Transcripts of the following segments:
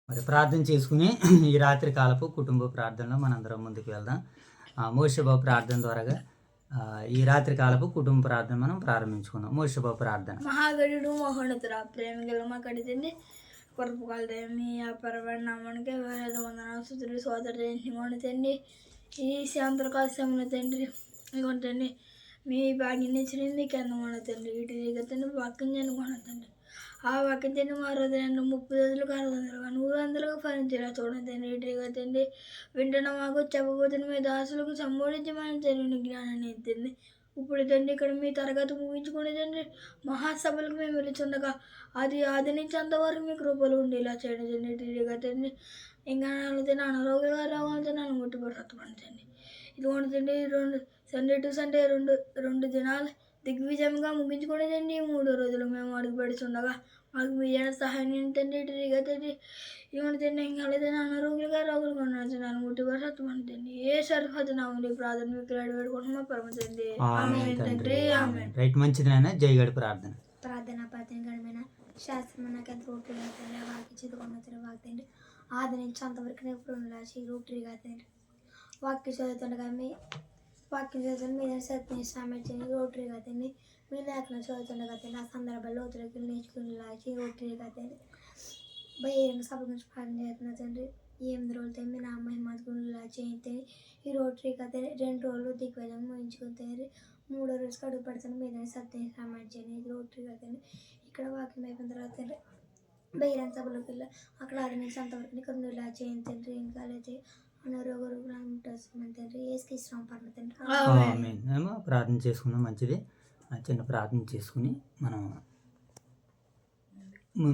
మరి ప్రార్థన చేసుకుని ఈ రాత్రి కాలపు కుటుంబ ప్రార్థనలో మనందరం ముందుకు వెళ్దాం. మోషేబాబు ప్రార్థన ద్వారాగా ఈ రాత్రి కాలపు కుటుంబ ప్రార్థన మనం ప్రారంభించుకుందాం. మోషేబాబు ప్రార్థన. మహాగణుడు మహోన్నతుడ ప్రేమికులు మా కడితండి కొరకు కలదేమి ఆ పరమైన నామానికి వందనాలు స్తుతులు సోదరు తండ్రి ఈ శాంతకాల సమయంలో తండ్రి ఇవ్వండి మీ భాగ్యం ఇచ్చిన మీకు అందమైన తండ్రి ఇటు తండ్రి వాక్యం చేయనుకున్న తండ్రి ఆ వాక్యం తండ్రి మా హృదయాన్ని 30 రోజులు 600 ఫలించేలా చూడండి తండ్రి ఇటుగా తండ్రి వింటున్న మాకు చెప్పబోతున్న మీ దాసులకు సంబోధించమని తెలియని జ్ఞానాన్ని ఇస్తుంది. ఇప్పుడు తండ్రి ఇక్కడ మీ తరగతి ముగించుకుని తండ్రి మహాసభలకు మేము వెళుతుండగా అది ఆది నుంచి అంతవరకు మీ కృపలు ఉండేలా చేయడం తండ్రి ఇటుగా తండ్రి ఇంకా తండ్రి అనారోగ్య రోగాలతో నన్ను ముట్టుబడి ఇదిగోండి తండ్రి సండే టు సండే రెండు దినాలు దిగ్విజయంగా ముగించుకునేదండి. 3వ రోజులు మేము అడుగు పెడుతుండగా మాకు విజయ సహాయం ఏంటంటే ఇటుగా తండ్రి ఇవ్వండి తండ్రి ఇంకా అనారోగ్యంగా రోగులు కొన్నాను ముట్టుబడి సత్తుమంటండి ఏ సరిహద్దు నామని ప్రార్థన మీకు వేడుకుంటున్నా పరమ తండ్రి రైట్ మంచిది నాయన. జయగడి ప్రార్థన గడమైన శాస్త్రం నాకు ఎంత రూపుగా వాకి చదువుకున్న వాక్తండి ఆది నుంచి అంతవరకు నాకు రూపుగా తండ్రి వాక్య చదువుతుండగా వాక్యం చదువుతుంది మీద సత్యం సామర్థ్యం రోటరీగా తండ్రి మీ లేఖనం చదువుతుండగా తండ్రి ఆ సందర్భాల్లో లోతులకి నేర్చుకునేలాచి రోటరీగా తండ్రి బహిరంగ సభ గురించి ప్రార్థన చేస్తున్నా తండ్రి 8 రోజులు తండ్రి నా మహిమలా చేయండి. ఈ రోటరీగా తండ్రి 2 రోజులు దిగ్విజయం ముగించుకుని తండ్రి 3వ రోజుకి అడుగు పెడతాను మీద సత్యం సామర్థ్యం రోటరీగా తండ్రి ఇక్కడ వాక్యం అయిపోయిన తర్వాత తండ్రి బహిరంగ సభలోకి వెళ్ళి అక్కడ ఆది నుంచి అంతవరకు కొన్ని ఇలా చేయండి తండ్రి ఇంకా అయితే ప్రార్థన చేసుకుందాం. మంచిది. చిన్న ప్రార్థన చేసుకుని మనం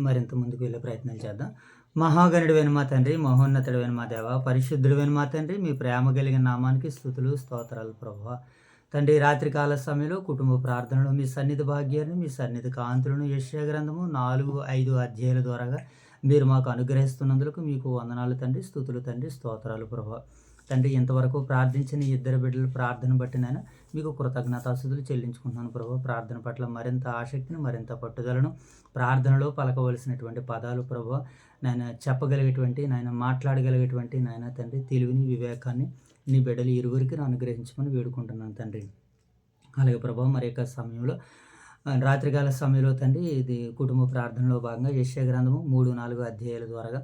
మరింత ముందుకు వెళ్ళే ప్రయత్నం చేద్దాం. మహాగణుడివైన మా తండ్రి, మహోన్నతుడైన మా దేవ, పరిశుద్ధుడైన మా తండ్రి, మీ ప్రేమ కలిగిన నామానికి స్తుతులు స్తోత్రాలు ప్రభువా. తండ్రి రాత్రికాల సమయంలో కుటుంబ ప్రార్థనలు మీ సన్నిధి భాగ్యాన్ని మీ సన్నిధి కాంతులను యెషయా గ్రంథము 4-5 అధ్యాయాల ద్వారాగా మీరు మాకు అనుగ్రహిస్తున్నందుకు మీకు వందనాలు తండ్రి, స్తుతులు తండ్రి, స్తోత్రాలు ప్రభువా. తండ్రి ఇంతవరకు ప్రార్థించిన 2 బిడ్డల ప్రార్థన బట్టి నేను మీకు కృతజ్ఞతాస్తుతులు చెల్లించుకుంటున్నాను ప్రభు. ప్రార్థన పట్ల మరింత ఆసక్తిని మరింత పట్టుదలను ప్రార్థనలో పలకవలసినటువంటి పదాలు ప్రభు నాయన చెప్పగలిగేటువంటి నాయన మాట్లాడగలిగేటువంటి నాయన తండ్రి తెలివిని వివేకాన్ని నీ బిడ్డలు ఇరువురికి అనుగ్రహించమని వేడుకుంటున్నాను తండ్రి. అలాగే ప్రభు మరి యొక్క సమయంలో రాత్రికాల సమయంలో తండ్రి ఇది కుటుంబ ప్రార్థనలో భాగంగా యెషయా గ్రంథము 3-4 అధ్యాయాల ద్వారా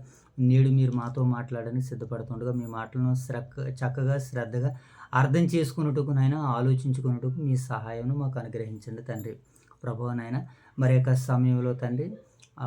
నేడు మీరు మాతో మాట్లాడని సిద్ధపడుతుండగా మీ మాటలను చక్కగా శ్రద్ధగా అర్థం చేసుకున్నట్టుకు నాయన ఆలోచించుకున్నట్టుకు మీ సహాయం మాకు అనుగ్రహించండి తండ్రి. ప్రభువా నాయన మరి యొక్క సమయంలో తండ్రి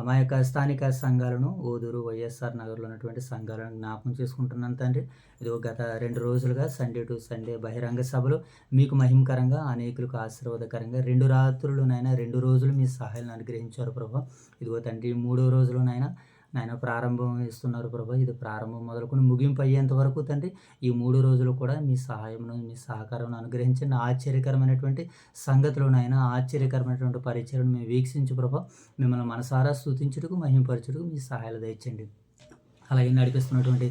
మా యొక్క స్థానిక సంఘాలను ఓదూరు వైఎస్ఆర్ నగర్లో ఉన్నటువంటి సంఘాలను జ్ఞాపకం చేసుకుంటున్నాను తండ్రి. ఇది గత 2 రోజులుగా సండే టు సండే బహిరంగ సభలు మీకు మహిమకరంగా అనేకులకు ఆశీర్వాదకరంగా 2 రాత్రులునైనా 2 రోజులు మీ సహాయాలను అనుగ్రహించారు ప్రభా. ఇదిగో తండ్రి 3వ రోజులోనైనా నాయన ప్రారంభం ఇస్తున్నారు ప్రభా. ఇది ప్రారంభం మొదలుకొని ముగింపు అయ్యేంత వరకు తండ్రి ఈ 3 రోజులు కూడా మీ సహాయమును మీ సహకారం అనుగ్రహించండి. ఆశ్చర్యకరమైనటువంటి సంగతులనైనా ఆశ్చర్యకరమైనటువంటి పరిచయను మేము వీక్షించు ప్రభా. మిమ్మల్ని మనసారా స్తుతించుటకు మహిమపరచుటకు మీ సహాయాలు దయచండి. అలాగే నడిపిస్తున్నటువంటి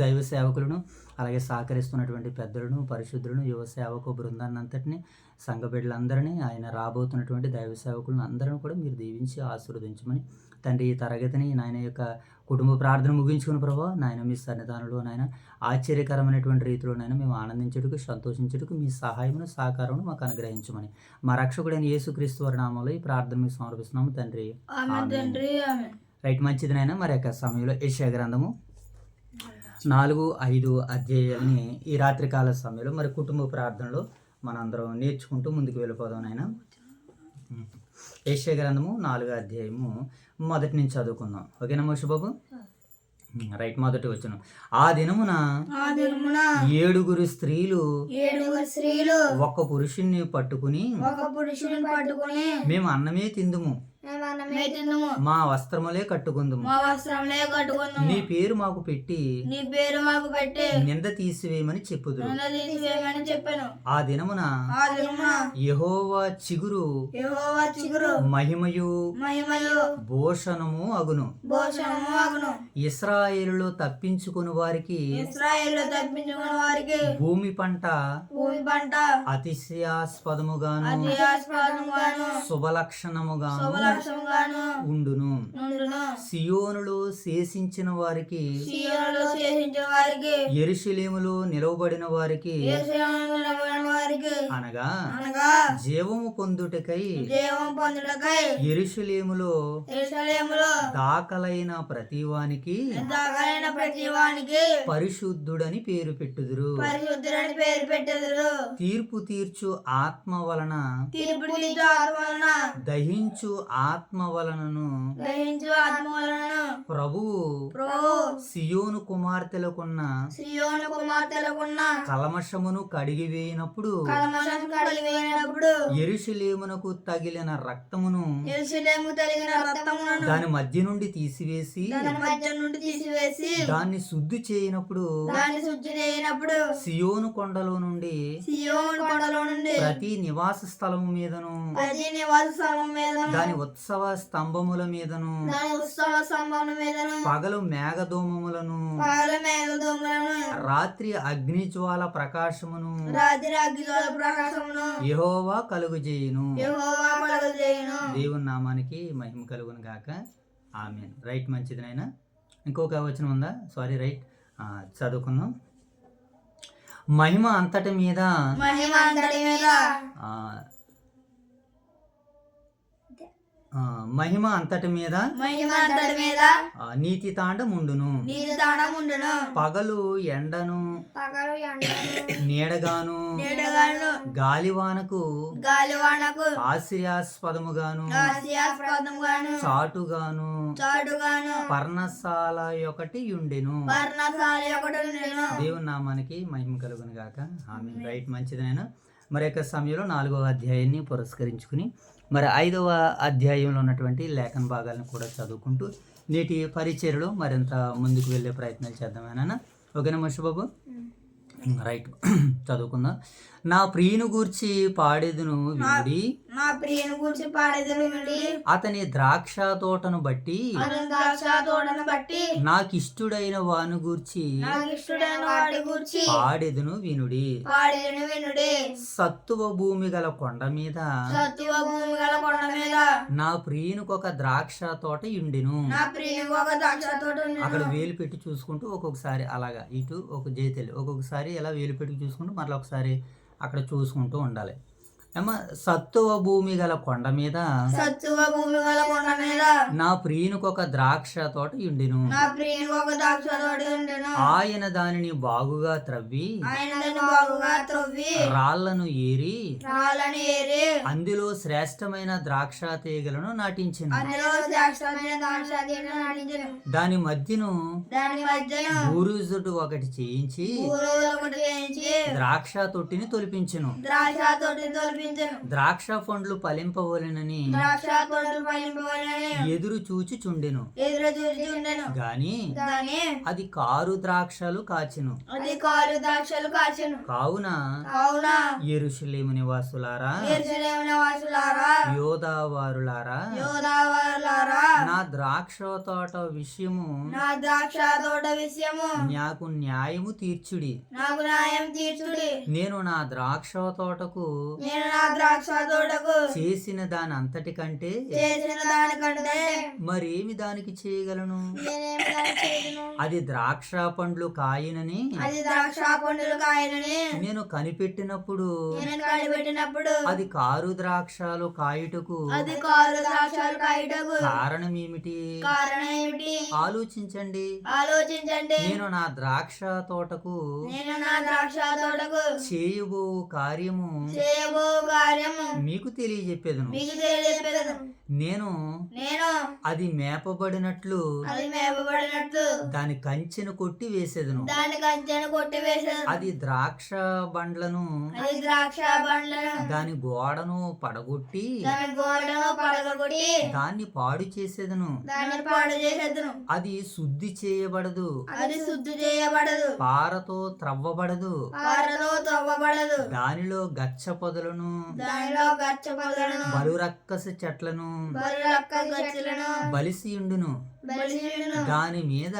దైవ సేవకులను అలాగే సహకరిస్తున్నటువంటి పెద్దలను పరిశుద్ధులను యువ సేవకు బృందాన్ని అంతటినీ సంఘ బిడ్డలందరినీ ఆయన రాబోతున్నటువంటి దైవ సేవకులను అందరినీ కూడా మీరు దీవించి ఆశీర్వదించమని తండ్రి ఈ తరగతిని నాయన యొక్క కుటుంబ ప్రార్థన ముగించుకుని ప్రభావ నాయన మీ సన్నిధానంలో నాయన ఆశ్చర్యకరమైనటువంటి రీతిలోనైనా మేము ఆనందించుటకు సంతోషించుటకు మీ సహాయమును సహకారమును మాకు అనుగ్రహించమని మా రక్షకుడైన యేసుక్రీస్తు వారి నామములో ఈ ప్రార్థన మీకు సమర్పిస్తున్నాము తండ్రి. రైట్ మంచిదినైనా మరి యొక్క సమయంలో యెషయా గ్రంథము 4-5 అధ్యాయాలని ఈ రాత్రికాల సమయంలో మరి కుటుంబ ప్రార్థనలో మనందరం నేర్చుకుంటూ ముందుకు వెళ్ళిపోదాం. నాయన యెషయా గ్రంథము 4వ అధ్యాయము మొదటి నుంచి చదువుకుందాం. ఓకేనా మోషే బాబు? రైట్. మొదటి వచనం. ఆ దినమున 7 స్త్రీలు ఒక పురుషుణ్ణి పట్టుకుని మేము అన్నమే తిందుము మా వస్త్రములే కట్టుకుందుము నీ పేరు మాకు పెట్టి నింద తీసివేయమని చెప్పుదురు. ఆ దినమున యెహోవా చిగురు మహిమయు భూషణము అగును. ఇశ్రాయేలులో తప్పించుకుని వారికి భూమి పంట అతిశయాస్పదముగాను శుభలక్షణముగాను వర్షముగాను ఉండును. నుండును. సియోనులో శేషించిన వారికి, సీయోనులో శేషించిన వారికి, యెరూషలేములో నిలవబడిన వారికి, యెరూషలేములో నిలబడిన వారికి, అనగా అనగా జీవము పొందుటకై జీవం పొందుటకై యెరూషలేములో యెరూషలేములో దాఖలైన ప్రతివానికి దాగైన ప్రతి వానికి పరిశుద్ధుడని పేరు పెట్టుదురు. పరిశుద్ధుడని పేరు పెట్టెదరు. తీర్పు తీర్చు ఆత్మ వలన, తీర్పు తీర్చు ఆత్మ వలన, దహించు ఆత్మ వలనను గ్రహించు ఆత్మ వలన ప్రభువు ప్రభు సియోను కుమార్తెలకున్న శ్రీయోను కుమార్తెలకున్న కల్మషమును కడిగివేయినప్పుడు కల్మషం కడిగివేసినప్పుడు యెరూషలేమునకు తగిలిన రక్తమును యెరూషలేము తగిన రక్తమును దాని మధ్య నుండి తీసివేసి దాని మధ్య నుండి తీసివేసి దాన్ని శుద్ధి చేయనప్పుడు దాన్ని శుద్ధి చేయనప్పుడు సియోను కొండలో నుండి సియోను కొండలో నుండి ప్రతి నివాస స్థలము మీదను ప్రతి నివాస స్థలం మీదను దాని ఉత్సవ స్తంభముల మీదను దాని ఉత్సవ స్తంభం మీదను పగలు మేఘదోమములను పగల మేఘదోములను రాత్రి అగ్నిజ్వాల ప్రకాశమును రాత్రి అగ్నిజ్వాల ప్రకాశమును యెహోవా కలుగుజేయును. యెహోవా కలుగజేయును. దేవుని నామానికి మహిమ కలుగును గాక. ఆమేన్. రైట్, మంచిదినైనా. ఇంకొక వచనం ఉందా? Sorry, right. చదువుకుందాం. మహిమ అంతటి మీద మహిమ అంతటి మీద ఆ, మహిమ అంతటి మీద మహిమ అంతటి మీద నీతి తాండముండును. నీతి తాండముండును. పగలు ఎండను పగలు ఎండను నీడగాను నీడగాను గాలివానకు గాలివానకు ఆశ్రయాస్పదముగాను హాస్యాస్పదముగాను చాటుగాను చాటుగాను పర్ణశాల ఒకటి ఉండెను. పర్ణశాల ఒకటి ఉండెను. దేవుని నామానికి మహిమ కలుగును గాక. ఆమేన్. రైట్, మంచిదైనా. మరి యొక్క సమయంలో 4వ అధ్యాయాన్ని పురస్కరించుకుని మరి 5వ అధ్యాయంలో ఉన్నటువంటి లేఖన భాగాలను కూడా చదువుకుంటూ నేటి పరిచర్యలో మరింత ముందుకు వెళ్ళే ప్రయత్నాలు చేద్దామేనా? ఓకేనా మోషబాబు? రైట్, చదువుకుందాం. నా ప్రియుని గూర్చి పాడేదును వినుడి, నా ప్రియుని గురించి పాడేదను వినుడి, అతని ద్రాక్ష తోటను బట్టి అతని ద్రాక్ష తోటను బట్టి నాకిష్టుడైన వాని గూర్చి నాకు ఇష్టడైన వాడి గురించి పాడేదును వినుడి. పాడేదను వినుడి. సత్తువ భూమి గల కొండ మీద సత్తువ భూమి గల కొండ మీద నా ప్రియునికి ఒక ద్రాక్ష తోట ఉండెను. నా ప్రియునికి ఒక ద్రాక్ష తోట ఉండెను. అక్కడ వేలు పెట్టి చూసుకుంటూ ఒక్కొక్కసారి అలాగా ఇటు ఒక జైతెలు ఒక్కొక్కసారి ఇలా వేలు పెట్టి చూసుకుంటూ మరలా ఒకసారి అక్కడ చూసుకుంటూ ఉండాలి. ఏమో సత్తువ భూమి గల కొండ మీద సత్తువ భూమి గల కొండ మీద నా ప్రియునికి ఒక ద్రాక్ష తోట ఉండెను. నా ప్రియునికి ఒక ద్రాక్ష తోట ఉండెను. ఆయన దానిని బాగుగా త్రవ్వి ఆయన దాన్ని బాగుగా త్రవ్వి రాళ్లను ఏరి రాళ్ళని ఏరి అందులో శ్రేష్టమైన ద్రాక్ష తీగలను నాటించెను. అందులో శ్రేష్టమైన ద్రాక్ష తీగలను నాటించెను. దాని మధ్యను దాని మధ్యన బూరుజుడు ఒకటి చేయించి ఊరులు ఒకటి వేయించి ద్రాక్ష తొట్టిని తొలిపించెను. ద్రాక్ష తోటి తొలిపించెను. ద్రాక్ష పండ్లు ఫలింపవలెనని ద్రాక్ష తోటలు పలింపవలెనని ఎదురు చూచుచుండెను. ఎదురు చూచి ఉండెను. గాని కానీ అది కారు ద్రాక్షలు కాచెను. అది కారు ద్రాక్షలు కాచెను. కావున కావున యెరూషలేము నివాసులారా, యెరూషలేము నివాసులారా, యోధావారులారా, యోధావారులారా, నా ద్రాక్ష తోట విషయము నా ద్రాక్ష తోట విషయము నాకు న్యాయము తీర్చుడి. నాకు న్యాయం తీర్చుడి. నేను నా ద్రాక్ష తోటకు నేను నా ద్రాక్ష తోటకు చేసిన దాని అంతటి కంటే చేసిన దానికంటే మరేమి దానికి చేయగలను? నేనేమి దానికి చేయను. అది ద్రాక్ష పండ్లు కాయనని అది ద్రాక్ష పండులు కాయనని నేను కనిపెట్టినప్పుడు నేను కనిపెట్టినప్పుడు అది కారు ద్రాక్షలు కాయుటకు అది కారు ద్రాక్షలు కాయటకు కారణమేమిటి? కారణం ఏమిటి? ఆలోచించండి. ఆలోచించండి. నేను నా ద్రాక్ష తోటకు నేను నా ద్రాక్ష తోటకు చేయబో కార్యము చేయబో కార్యము మీకు తెలియజెప్పేదను. మీకు తెలియజెప్పేదను. నేను అది మేపబడినట్లు అది మేపబడినట్లు దాని కంచెను కొట్టి వేసేదను. దాని కంచెను కొట్టి వేసేదను. అది ద్రాక్ష బండ్లను అది ద్రాక్ష బండ్లను దాని గోడను పడగొట్టి దాని గోడను పడగొట్టి దాన్ని పాడు చేసేదను. దాన్ని పాడు చేసేదను. అది శుద్ధి చేయబడదు, అది శుద్ధి చేయబడదు, పారతో త్రవ్వబడదు, పారలో త్రవ్వబడదు. దానిలో గచ్చ పొదలను దానిలో గచ్చ పొదలను బలురక్కస చెట్లను బరులక్క గచ్చులను బలిసియుండును. బలియును దాని మీద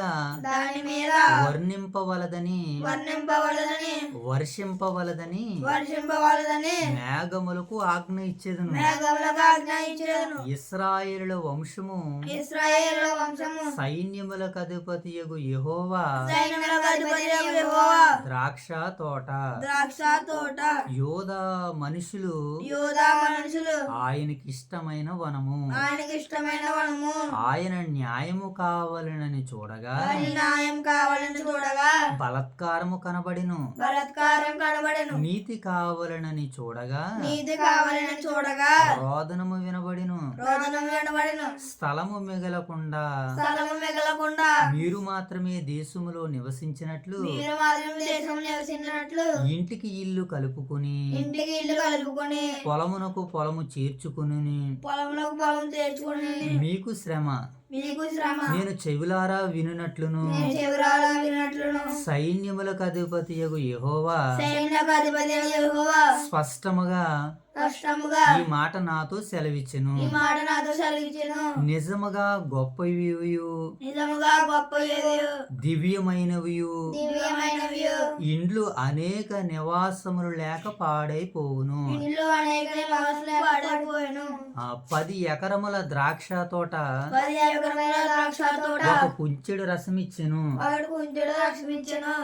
దాని మీద వర్ణింపవలదని వర్ణింపవలదని వర్షింపవలదని వర్షింపవలదని మేఘములకు ఆజ్ఞ ఇచ్చేదను. మేఘములకు ఆజ్ఞాయించెదను. ఇశ్రాయేలుల వంశము ఇశ్రాయేలు వంశము సైన్యములకు అధిపతియగు యెహోవా సైన్యములకు అధిపతియగు యెహోవా ద్రాక్ష తోట. ద్రాక్ష తోట యోధా మనుషులు యూదా మనుషులు ఆయనకి ఇష్టమైన వనము. ఆయనకి ఇష్టమైన వనము. ఆయన న్యాయము కావాలనని చూడగా ఆయన న్యాయం కావాలని చూడగా బలత్కారము కనబడిను. బలాత్కారం కనబడెను. నీతి కావాలనని చూడగా నీతి కావాలని చూడగా రోదనము వినబడిను. రోదనం వినబడెను. స్థలము మిగలకుండా స్థలము మిగలకుండా మీరు మాత్రమే దేశములో నివసించినట్లు మీరు మాత్రం దేశం నివసించినట్లు ఇంటికి ఇల్లు కలుపుకుని ఇంటికి ఇల్లు కలుపుకొని పొలమునకు పొలము చేర్చుకుని పొలంలోకి పొలం తెచ్చుకుని మీకు శ్రమ మీకు శ్రమ నేను చెవులారా వినునట్లును నేను చెవిరాల వినట్లును సైన్యములకు అధిపతియగు యెహోవా సైన్యకు అధిపతి యెహోవా స్పష్టముగా కష్టముగా ఈ మాట నాతో సెలవిచ్చెను. ఈ మాట నాతో సెలవిచ్చెను. నిజముగా గొప్పవియు నిజముగా గొప్పవి దివ్యమైనవియు దివ్యమైనవి ఇండ్లు అనేక నివాసములు లేక పాడైపోవును. ఇండ్లు అనేక నివాసులు పడకపోయాను. 10 ఎకరముల ద్రాక్ష తోట 10 ఎకరముల ద్రాక్ష తోట ఒక కుంచెడు రసమిచ్చెను. ఒకటి కుంచెడు రక్షించెను.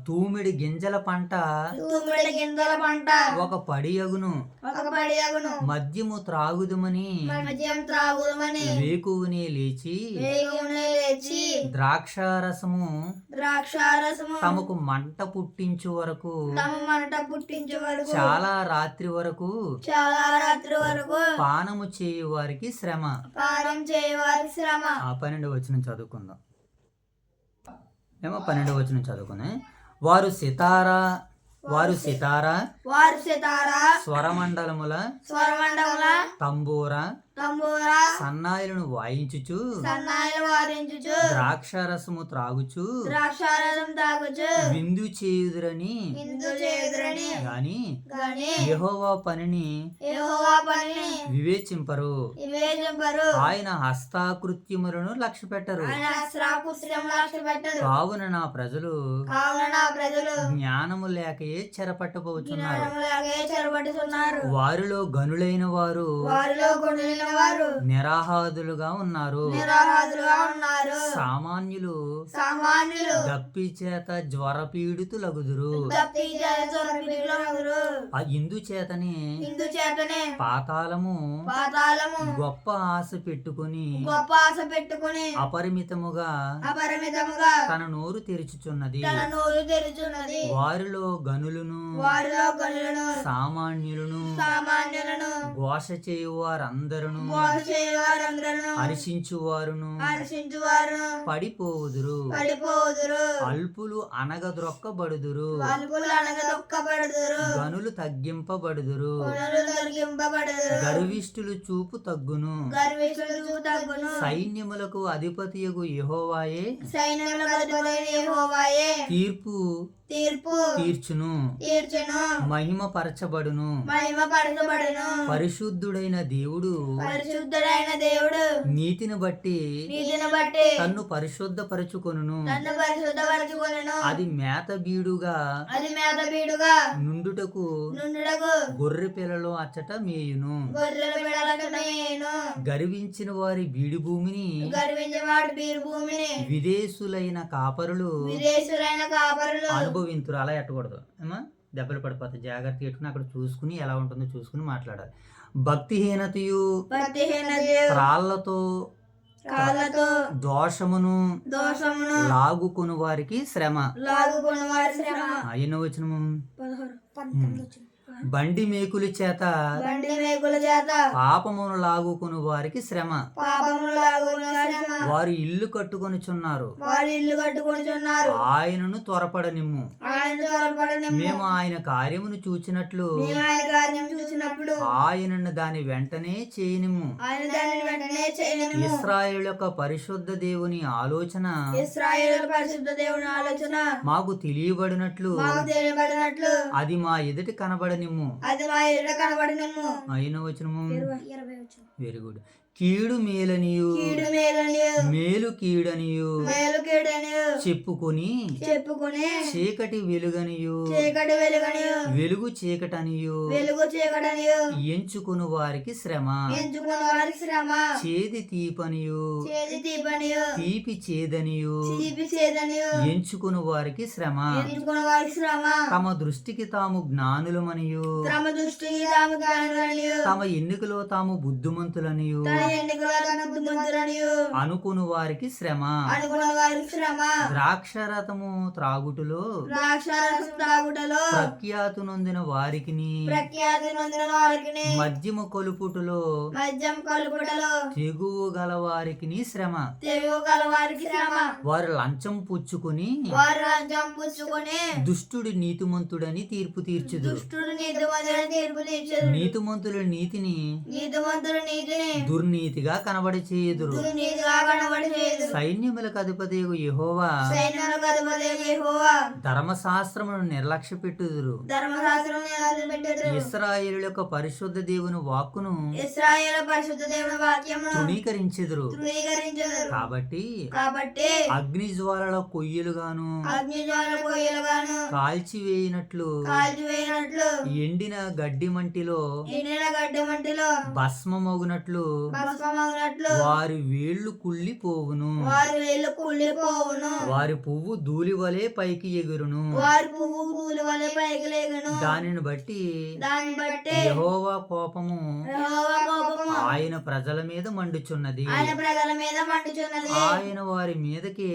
తూమిడి గింజల పంట తూమిడి గింజల పంట ఒక పడియగును. ఒక పడియగును. మద్యము త్రాగుదుమని మద్యం త్రాగుదమని వేకువనే లేచి వేగమునే లేచి ద్రాక్షారసము ద్రాక్షారసము తమకు మంట పుట్టించు వరకు తమ మంట పుట్టించే వరకు చాలా రాత్రి వరకు చాలా రాత్రి వరకు పానము చేయు వారికి శ్రమ. పానం చేయవారి శ్రమ. 12వ వచనం చదువుకుందాం. 12వ వచనం చదువుకుని వారు సితారా వారు సితారా స్వరమండలముల స్వరమండముల తంబూర తంబూర సన్నాయిలను వాయించుచు సన్నాయిలు వారించుచు ద్రాక్షారసము త్రాగుచు ద్రాక్షారసం తాగుచు విందు చేయుదురని విందు చేయుదురని గాని గాని యెహోవా పనిని యెహోవా పనిని వివేచింపరు. వివేచింపరు. ఆయన హస్తాకృత్యములను లక్ష్య పెట్టరు. ఆయన శ్రాపుత్రం లక్ష్య పెట్టరు. కావున నా ప్రజలు కావున నా ప్రజలు జ్ఞానము లేకయే చెరపట్టబోచున్నారు. జ్ఞానములాగే చెరబడుతున్నారు. వారిలో గనులైన వారు వారిలో కొనులైన వారు నిరాహాదులుగా ఉన్నారు. నిరాహాదులుగా ఉన్నారు. సామాన్యులు దప్పి చేత జ్వరపీడితులగుదురు. ఇందుచేతనే పాతాళము గొప్ప ఆశ పెట్టుకుని అపరిమితముగా తన నోరు తెరుచుచున్నది. వారిలో గనులను సామాన్యులను ఘోష చేయువారందరూ హర్షించువారును పడిపోవుదురు. అల్పులు అనగద్రొక్కబడుదురు. గనులు తగ్గింపబడుదురు. గర్విష్ఠులు చూపు తగ్గును. సైన్యములకు అధిపతియగు యెహోవాయే తీర్పు తీర్చును. మహిమ పరచబడును. పరిశుద్ధుడైన దేవుడు నీతిని బట్టి తన్ను పరిశుద్ధపరచుకొనును. అది మేత బీడుగా నుండుటకు గొర్రె పిల్లలు అచ్చట మేయును. గర్వించిన వారి బీడు భూమిని విదేశులైన కాపరులు అనుభవింతురు. అలా ఎట్టకూడదు ఏమా, దెబ్బలు పడిపోతాయి. జాగ్రత్త పెట్టుకుని అక్కడ చూసుకుని ఎలా ఉంటుందో చూసుకుని మాట్లాడాలి. భక్తిహీనతయు త్రాళ్లతో దోషమును లాగుకొని వారికి శ్రమ. ఎన్నో వచనము? బండి మేకుల చేత పాపమును లాగుకొని వారికి శ్రమ. వారు ఇల్లు కట్టుకొనిచున్నారు. ఆయనను త్వరపడనిమ్ము. మేము ఆయన కార్యమును చూచినట్లు ఆయనను దాని వెంటనే చేయనిమ్ము. ఇశ్రాయేలు యొక్క పరిశుద్ధ దేవుని ఆలోచన మాకు తెలియబడినట్లు అది మా ఎదుటి కనబడని నిమ్ము. అది మా ఎదుట కనబడినము. అయిన వచనము 20 వచ్చు. Very good. కీడు మేలనియు కీడు మేలనియు మేలు కీడనియు మేలు కీడనియు చెప్పుకొని చెప్పుకుని చీకటి వెలుగనియు చీకటి వెలుగనియు వెలుగు చీకటనియు వెలుగు చీకటనియు ఎంచుకుని వారికి శ్రమ. ఎంచుకున్న వారికి శ్రమ. చేది తీపనియు చేతి తీపనియు తీపి చేదనియు తీపి చేదనియు ఎంచుకుని వారికి శ్రమ. ఎంచుకున్న వారికి శ్రమ. తమ దృష్టికి తాము జ్ఞానులమనియు తమ దృష్టికి తాము జ్ఞానులనియు తమ ఎన్నికలో తాము బుద్ధిమంతులనియు తన ఎన్నికల తన బుద్ధిమంతులనియు అనుకుని వారికి శ్రమ. అనుకున్న వారికి శ్రమ. ద్రాక్షరథము త్రాగుటలో ద్రాక్షారసం తాగుటలో ప్రఖ్యాతు నొందిన వారికిని ప్రఖ్యాతి నొందిన వారికి మద్యము కొలుపుటలో మద్యం కలుపుటలో తెగువ గల వారికిని శ్రమ. తెగువ గల వారికి శ్రమ. వారు లంచం పుచ్చుకుని వారు లంచం పుచ్చుకొని దుష్టుడు నీతిమంతుడని తీర్పు తీర్చుదు. దుష్టుడు నీతిమంతుడని తీర్పు తీర్చదు. నీతిమంతుల నీతిని నీతిమంతుడు నీతిని దుర్నీతిగా కనబడి చేయుదురు. దుర్నీతిగా కనబడి చేయదు. సైన్యములకు అధిపతియగు యెహోవా సైన్యాలకు అధిపతి యెహోవా ధర్మశాస్త్రమును నిర్లక్ష్య పెట్టుదురు. ధర్మశాస్త్రం నిలబెట్టుదురు. ఇశ్రాయేలు యొక్క పరిశుద్ధ దేవుని వాక్కును ఇశ్రాయేలు పరిశుద్ధ దేవుని వాక్యమును తృణీకరించెదరు. తృణీకరించదురు. కాబట్టి కాబట్టి అగ్ని జ్వాలల కొయ్యలుగాను అగ్నిజ్వాల కొయ్యలుగాను కాల్చివేయినట్లు కాల్చివేయినట్లు ఎండిన గడ్డి మంటిలో ఎండిన గడ్డి మంటిలో భస్మమగునట్లు భస్మమగినట్లు వారి వేళ్లు కుళ్ళిపోవును. వారి వేళ్ళు కుళ్ళిపోవును. వారి పువ్వు ధూళి వలె పైకి ఎగురును. వారి పువ్వు పూలు వలె పైకి లేగును. దానిని బట్టి దాన్ని బట్టి యెహోవా కోపము యెహోవా కోపము ఆయన ప్రజల మీద మండుచున్నది. ఆయన ప్రజల మీద మండుచున్నది. ఆయన వారి మీదకి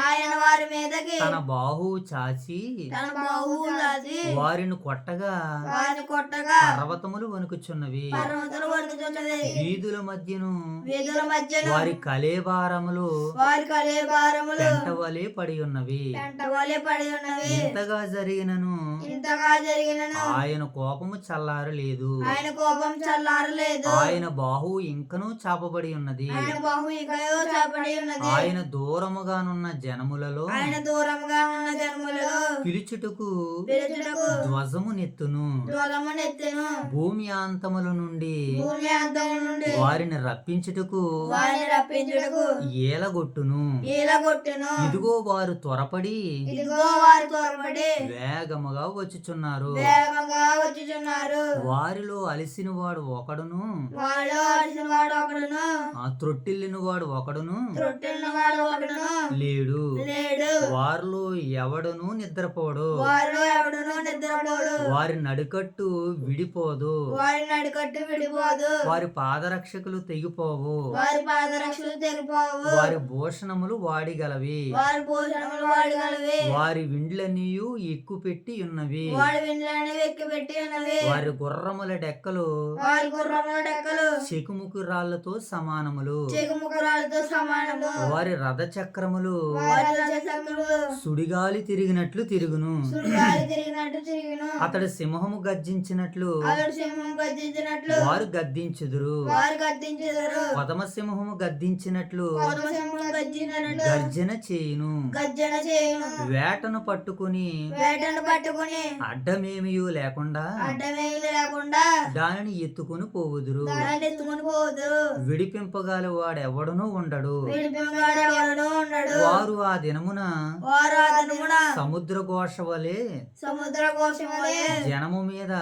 ఆయన వారి మీదకి తన బాహువు చాచి తన బాహువులాది వారిని కొట్టగా వారిని కొట్టగా పర్వతములు వణుకుచున్నవి. పర్వతాలు వణుకుచున్నది. వీధుల మధ్యను వీధుల మధ్యన వారి కలేబారములు వారి కలేబారములు పెంట వలె పడి ఉన్నవి. పెంట వలె పడి ఉన్నవి. ఇంతగా జరిగినను ఇంతగా జరిగినను ఆయన కోపము చల్లారలేదు. ఆయన కోపం చల్లారలేదు. ఆయన బాహువు ఇంకనూ చాపబడి ఉన్నది. ఆయన బాహు ఇంకయో చాపడి ఉన్నది. ఆయన దూరముగానున్న జనములలో ఆయన దూరంగా ఉన్న జన్ములలో పిలుచుటకు పిలుచుటకు ధ్వజము నెత్తును. దూరమునెత్తెను. భూమి అంతముల నుండి భూమి అంతము నుండి వారిని రప్పించుటకు వారిని రప్పించుటకు ఏలగొట్టును. ఈలగొట్టెను. ఇదిగో వారు త్వరపడి ఇదిగో వారు త్వరపడి వేగముగా వచ్చుచున్నారు. వేగంగా వచ్చుచున్నారు. వారిలో అలిసిన వాడు ఒకడును వాడు అడిసిన వాడు ఒకడును ఆ త్రొట్టిల్లిన వాడు ఒకడును రొట్టెన్న వాడు ఒకడును లేడు. లేడు. వారిలో ఎవడును నిద్రపోడు. వారు ఎవడును నిద్రపోడు. వారి నడుకట్టు విడిపోదు. వారి నడికట్టు విడిపోదు. వారి పాదరక్షకులు తెగిపోవు. వారి పాదరక్షలు తెగిపోవు. వారి భూషణములు వాడిగలవి. వారి భోజనములు వాడగలవి. వారి విండ్లన్నీయు ఎక్కుపెట్టి ఉన్నవి. వాడి విండ్లని వెక్కి పెట్టి ఉన్నవి. వారి గుర్రముల డెక్కలు వారి గుర్రముల డెక్కలు చెకుముకు రాళ్లతో సమానములు. చెగుముకురాలతో సమానము. వారి రథ చక్రములు వారి రజచక్రములు సుడిగాలి తిరిగినట్లు తిరుగును. సుడిగాలి తిరిగినట్టు తిరిగిను. అతడు సింహము గర్జించినట్లు అతడు సింహం గర్జించినట్లు వారు గద్దించుదురు. వారు గర్జించెదరు. కొదమ సింహము గద్దించినట్లు కొదమ సింహం గర్జించినట్లు గర్జన చేయును. గర్జన చేయును. వేటను పట్టుకుని వేటను పట్టుకుని అడ్డమేమియూ లేకుండా అడ్డమేమి లేకుండా దానిని ఎత్తుకుని పోవుదురు. దాన్ని ఎత్తుకుని పోదురు. విడిపింపగల వాడెవడనూ ఉండడు. విడిపింగాడు ఎవడనూ ఉండడు. వారు ఆ దినమున వారు అతనుమున సముద్ర ఘోష వలె సముద్ర కోశములే జనము మీద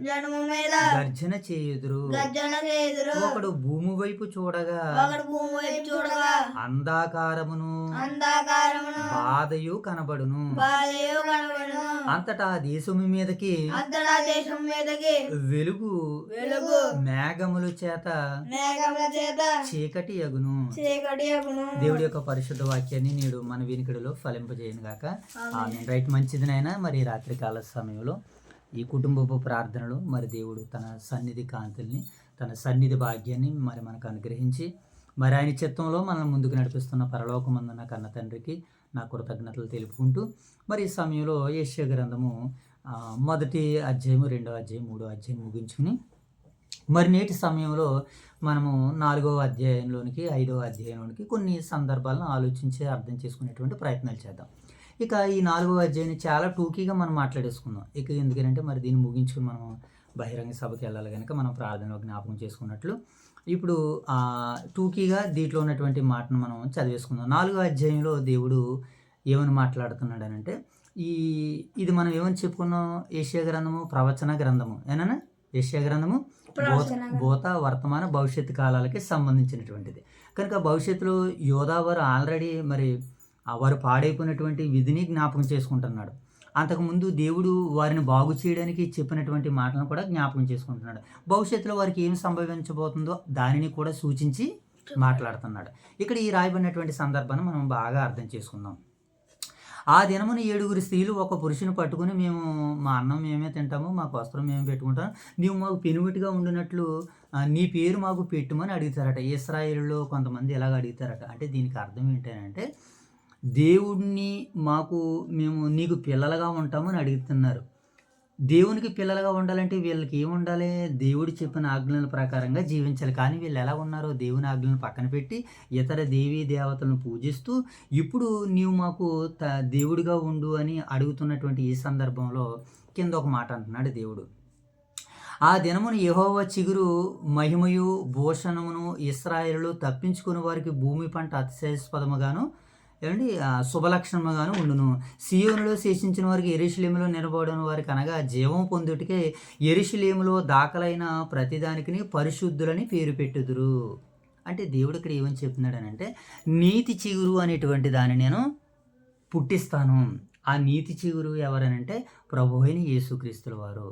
జనము మీద గర్జన చేయుదురు. గర్జన చేయుదురు. ఒకడు భూమి వైపు చూడగా ఒకడు భూమి వైపు చూడగా అంధాకారమును అంధాకారమును బాధయు కనబడును. బాధయు కనబడును. అంతటా ఆ దేశము మీదకి అంతటా దేశం మీదకి వెలుగు వెలుగు మేఘముల చేత మేఘముల చేత చీకటి అగును. చీకటి అగును. దేవుడి యొక్క పరిశుద్ధ వాక్యాన్ని నేడు మన వినికిడిలో ఫలింపజేయను గాక. ఆమేన్. రైట్, మంచిదినైనా మరి రాత్రికాల సమయంలో ఈ కుటుంబపు ప్రార్థనలు మరి దేవుడు తన సన్నిధి కాంతుల్ని తన సన్నిధి భాగ్యాన్ని మరి మనకు అనుగ్రహించి మరి ఆయన చిత్తంలో మనల్ని ముందుకు నడిపిస్తున్న పరలోకమందున్న కన్న తండ్రికి నా కృతజ్ఞతలు తెలుపుకుంటూ మరి ఈ సమయంలో యెషయా గ్రంథము 1వ అధ్యాయము 2వ అధ్యాయం 3వ అధ్యాయం ముగించుకుని మరి నేటి సమయంలో మనము 4వ అధ్యాయంలోనికి 5వ అధ్యాయంలోనికి కొన్ని సందర్భాలను ఆలోచించి అర్థం చేసుకునేటువంటి ప్రయత్నాలు చేద్దాం. ఇక ఈ 4వ అధ్యాయాన్ని చాలా టూకీగా మనం మాట్లాడేసుకుందాం. ఇక ఎందుకంటే మరి దీన్ని ముగించుకుని మనం బహిరంగ సభకి వెళ్ళాలి కనుక మనం ప్రార్థనలో జ్ఞాపకం చేసుకున్నట్లు ఇప్పుడు టూకీగా దీంట్లో ఉన్నటువంటి మాటను మనం చదివేసుకుందాం. 4వ అధ్యాయంలో దేవుడు ఏమని మాట్లాడుతున్నాడు అని అంటే, ఇది మనం ఏమని చెప్పుకున్నాం, యెషయా గ్రంథము ప్రవచన గ్రంథము ఏనా, యెషయా గ్రంథము భూత వర్తమాన భవిష్యత్తు కాలాలకి సంబంధించినటువంటిది కనుక భవిష్యత్తులో యోధా వారు ఆల్రెడీ మరి వారు పాడైపోయినటువంటి విధిని జ్ఞాపకం చేసుకుంటున్నాడు. అంతకుముందు దేవుడు వారిని బాగు చేయడానికి చెప్పినటువంటి మాటలను కూడా జ్ఞాపకం చేసుకుంటున్నాడు. భవిష్యత్తులో వారికి ఏం సంభవించబోతుందో దానిని కూడా సూచించి మాట్లాడుతున్నాడు. ఇక్కడ ఈ రాయబడినటువంటి సందర్భాన్ని మనం బాగా అర్థం చేసుకుందాం. ఆ దినమున 7 స్త్రీలు ఒక పురుషుని పట్టుకుని, మేము మా అన్నం మేమే తింటాము, మాకు వస్త్రం మేము పెట్టుకుంటాం, నీవు మాకు పెనుమిటిగా ఉండినట్లు నీ పేరు మాకు పెట్టుమని అడుగుతారట. ఇశ్రాయేలులో కొంతమంది ఇలాగ అడుగుతారట. అంటే దీనికి అర్థం ఏంటంటే, దేవుడిని మేము నీకు పిల్లలుగా ఉంటామని అడుగుతున్నారు. దేవునికి పిల్లలుగా ఉండాలంటే వీళ్ళకి ఏముండాలి, దేవుడు చెప్పిన ఆజ్ఞల ప్రకారంగా జీవించాలి. కానీ వీళ్ళు ఎలా ఉన్నారో, దేవుని ఆజ్ఞలను పక్కన పెట్టి ఇతర దేవీ దేవతలను పూజిస్తూ ఇప్పుడు నీవు మాకు దేవుడిగా ఉండు అని అడుగుతున్నటువంటి ఈ సందర్భంలో కింద ఒక మాట అంటున్నాడు దేవుడు. ఆ దినమున యెహోవా చిగురు మహిమయు భూషణమును ఇశ్రాయేలులో తప్పించుకుని వారికి భూమి పంట అతిశయాస్పదముగాను శుభలక్షణముగాను ఉండును. సీయోనులో శేషించిన వారికి యెరూషలేములో నిలబడిన వారికి అనగా జీవం పొందుటకే యెరూషలేములో దాఖలైన ప్రతిదానికి పరిశుద్ధులని పేరు పెట్టుదురు. అంటే దేవుడు ఇక్కడ ఏమని చెప్తున్నాడనంటే, నీతి చిగురు అనేటువంటి దాన్ని నేను పుట్టిస్తాను. ఆ నీతి చిగురు ఎవరనంటే ప్రభు అయిన యేసుక్రీస్తుల వారు.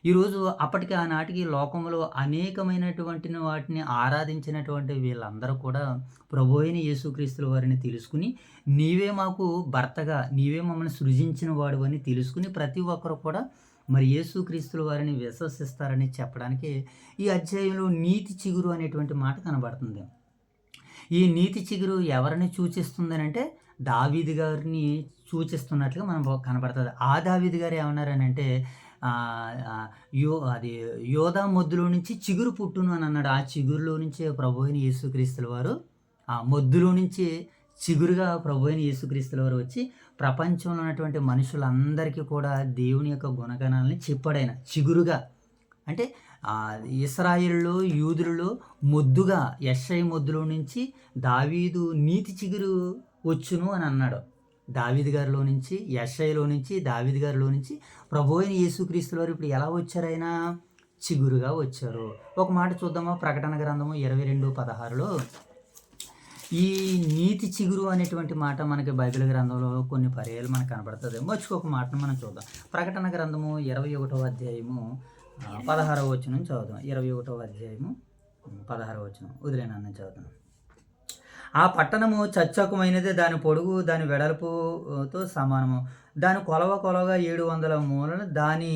ఈరోజు అప్పటికి ఆనాటికి లోకంలో అనేకమైనటువంటి వాటిని ఆరాధించినటువంటి వీళ్ళందరూ కూడా ప్రభు అయిన యేసుక్రీస్తుల వారిని తెలుసుకుని, నీవే మాకు భర్తగా, నీవే మమ్మల్ని సృజించిన వాడు అని తెలుసుకుని ప్రతి ఒక్కరు కూడా మరి యేసుక్రీస్తుల వారిని విశ్వసిస్తారని చెప్పడానికి ఈ అధ్యాయంలో నీతి చిగురు అనేటువంటి మాట కనబడుతుంది. ఈ నీతి చిగురు ఎవరిని సూచిస్తుందని అంటే దావీదు గారిని సూచిస్తున్నట్లుగా మనం కనబడుతుంది. ఆ దావీదు గారు ఏమన్నారని అంటే, యోధా మొద్దులో నుంచి చిగురు పుట్టును అని అన్నాడు. ఆ చిగురులో నుంచే ప్రభు అయిన యేసుక్రీస్తుల వారు, ఆ మొద్దులో నుంచి చిగురుగా ప్రభు అయిన యేసుక్రీస్తుల వారు వచ్చి ప్రపంచంలో ఉన్నటువంటి మనుషులందరికీ కూడా దేవుని యొక్క గుణగణాలని చెప్పాడైన చిగురుగా. అంటే ఇశ్రాయేలులో యూదులలో మొద్దుగా, యెషయా మొద్దులో నుంచి దావీదు నీతి చిగురు వచ్చును అని అన్నాడు. దావీదు గారిలో నుంచి, యెషయాలో నుంచి, దావీదు గారిలో నుంచి ప్రభు అయిన యేసుక్రీస్తుల వారు ఇప్పుడు ఎలా వచ్చారైనా చిగురుగా వచ్చారు. ఒక మాట చూద్దామా, ప్రకటన గ్రంథము 22:16లో ఈ నీతి చిగురు అనేటువంటి మాట మనకి బైబిల్ గ్రంథంలో కొన్ని పర్యాలు మనకు కనబడుతుంది. మర్చిపోక మాటను మనం చూద్దాం. ప్రకటన గ్రంథము 21వ అధ్యాయము 16వ వచనం చదువుదాం. 21వ అధ్యాయము 16వ వచనం వదిలేనన్న చదువుతాం. ఆ పట్టణము చచ్చకమైనదే, దాని పొడుగు దాని వెడల్పుతో సమానము, దాని కొలవగా 700 మూలలు, దాని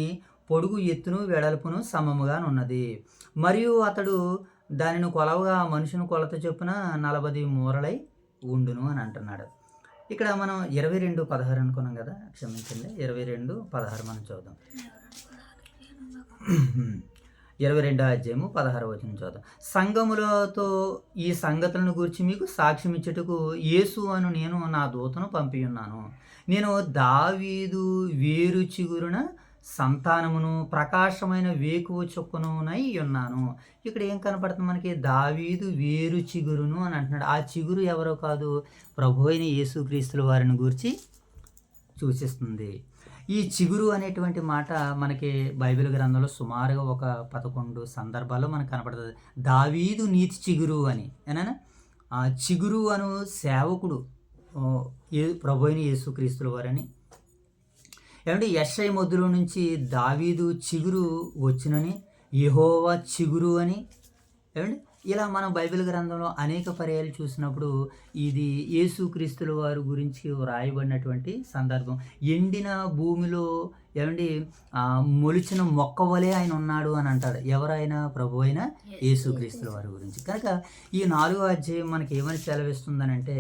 పొడుగు ఎత్తును వెడల్పును సమముగా ఉన్నది. మరియు అతడు దానిని కొలవగా మనుషుని కొలత చొప్పున 40 మూరలై ఉండును అని అంటున్నాడు. ఇక్కడ మనం 22:16 అనుకున్నాం కదా, క్షమించండి, 22:16 మనం చూద్దాం. 22వ అధ్యాయము 16వ వచనం చూద్దాం. సంఘములతో ఈ సంగతులను గురించి మీకు సాక్ష్యం ఇచ్చుటకు యేసు అను నేను నా దూతను పంపి ఉన్నాను. నేను దావీదు వేరు చిగురున సంతానమును ప్రకాశమైన వేకువ చొక్కునై ఉన్నాను. ఇక్కడ ఏం కనపడుతుంది మనకి, దావీదు వేరు చిగురును అని అంటున్నాడు. ఆ చిగురు ఎవరో కాదు, ప్రభు అయిన యేసుక్రీస్తుల వారిని గురించి సూచిస్తుంది. ఈ చిగురు అనేటువంటి మాట మనకి బైబిల్ గ్రంథంలో సుమారుగా ఒక 11 సందర్భాల్లో మనకు కనపడుతుంది. దావీదు నీతి చిగురు అని ఏనా, ఆ చిగురు అను సేవకుడు ప్రభు అయిన యేసుక్రీస్తుల వారని. ఏమంటే యెషయా మొద్దులో నుంచి దావీదు చిగురు వచ్చినని, యెహోవా చిగురు అని. ఏమంటే ఇలా మనం బైబిల్ గ్రంథంలో అనేక పర్యాలు చూసినప్పుడు ఇది యేసుక్రీస్తుల వారి గురించి వ్రాయబడినటువంటి సందర్భం. ఎండిన భూమిలో మొలిచిన మొక్క వలె ఆయన ఉన్నాడు అని అంటాడు. ఎవరైనా ప్రభు అయిన యేసుక్రీస్తుల వారి గురించి. కనుక ఈ 4వ అధ్యాయం మనకి ఏమని సెలవిస్తుందనంటే,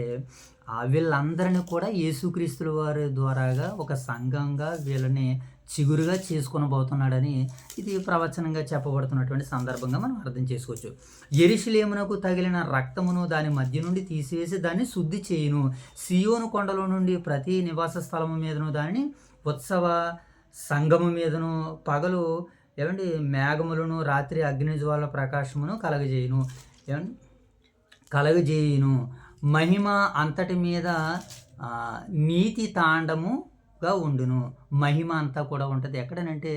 వీళ్ళందరినీ కూడా యేసుక్రీస్తుల వారి ద్వారాగా ఒక సంఘంగా వీళ్ళని చిగురుగా చేసుకొనబోతున్నాడని ఇది ప్రవచనంగా చెప్పబడుతున్నటువంటి సందర్భంగా మనం అర్థం చేసుకోవచ్చు. యెరూషలేమునకు తగిలిన రక్తమును దాని మధ్య నుండి తీసివేసి దాన్ని శుద్ధి చేయును. సియోను కొండలో నుండి ప్రతి నివాస స్థలము మీదను దానిని ఉత్సవ సంఘము మీదను పగలు ఏమండి మేఘములను రాత్రి అగ్నిజ్వాల ప్రకాశమును కలగజేయును. ఏమండి కలగజేయును. మహిమ అంతటి మీద నీతి తాండముగా ఉండును. మహిమ అంతా కూడా ఉంటుంది ఎక్కడనంటే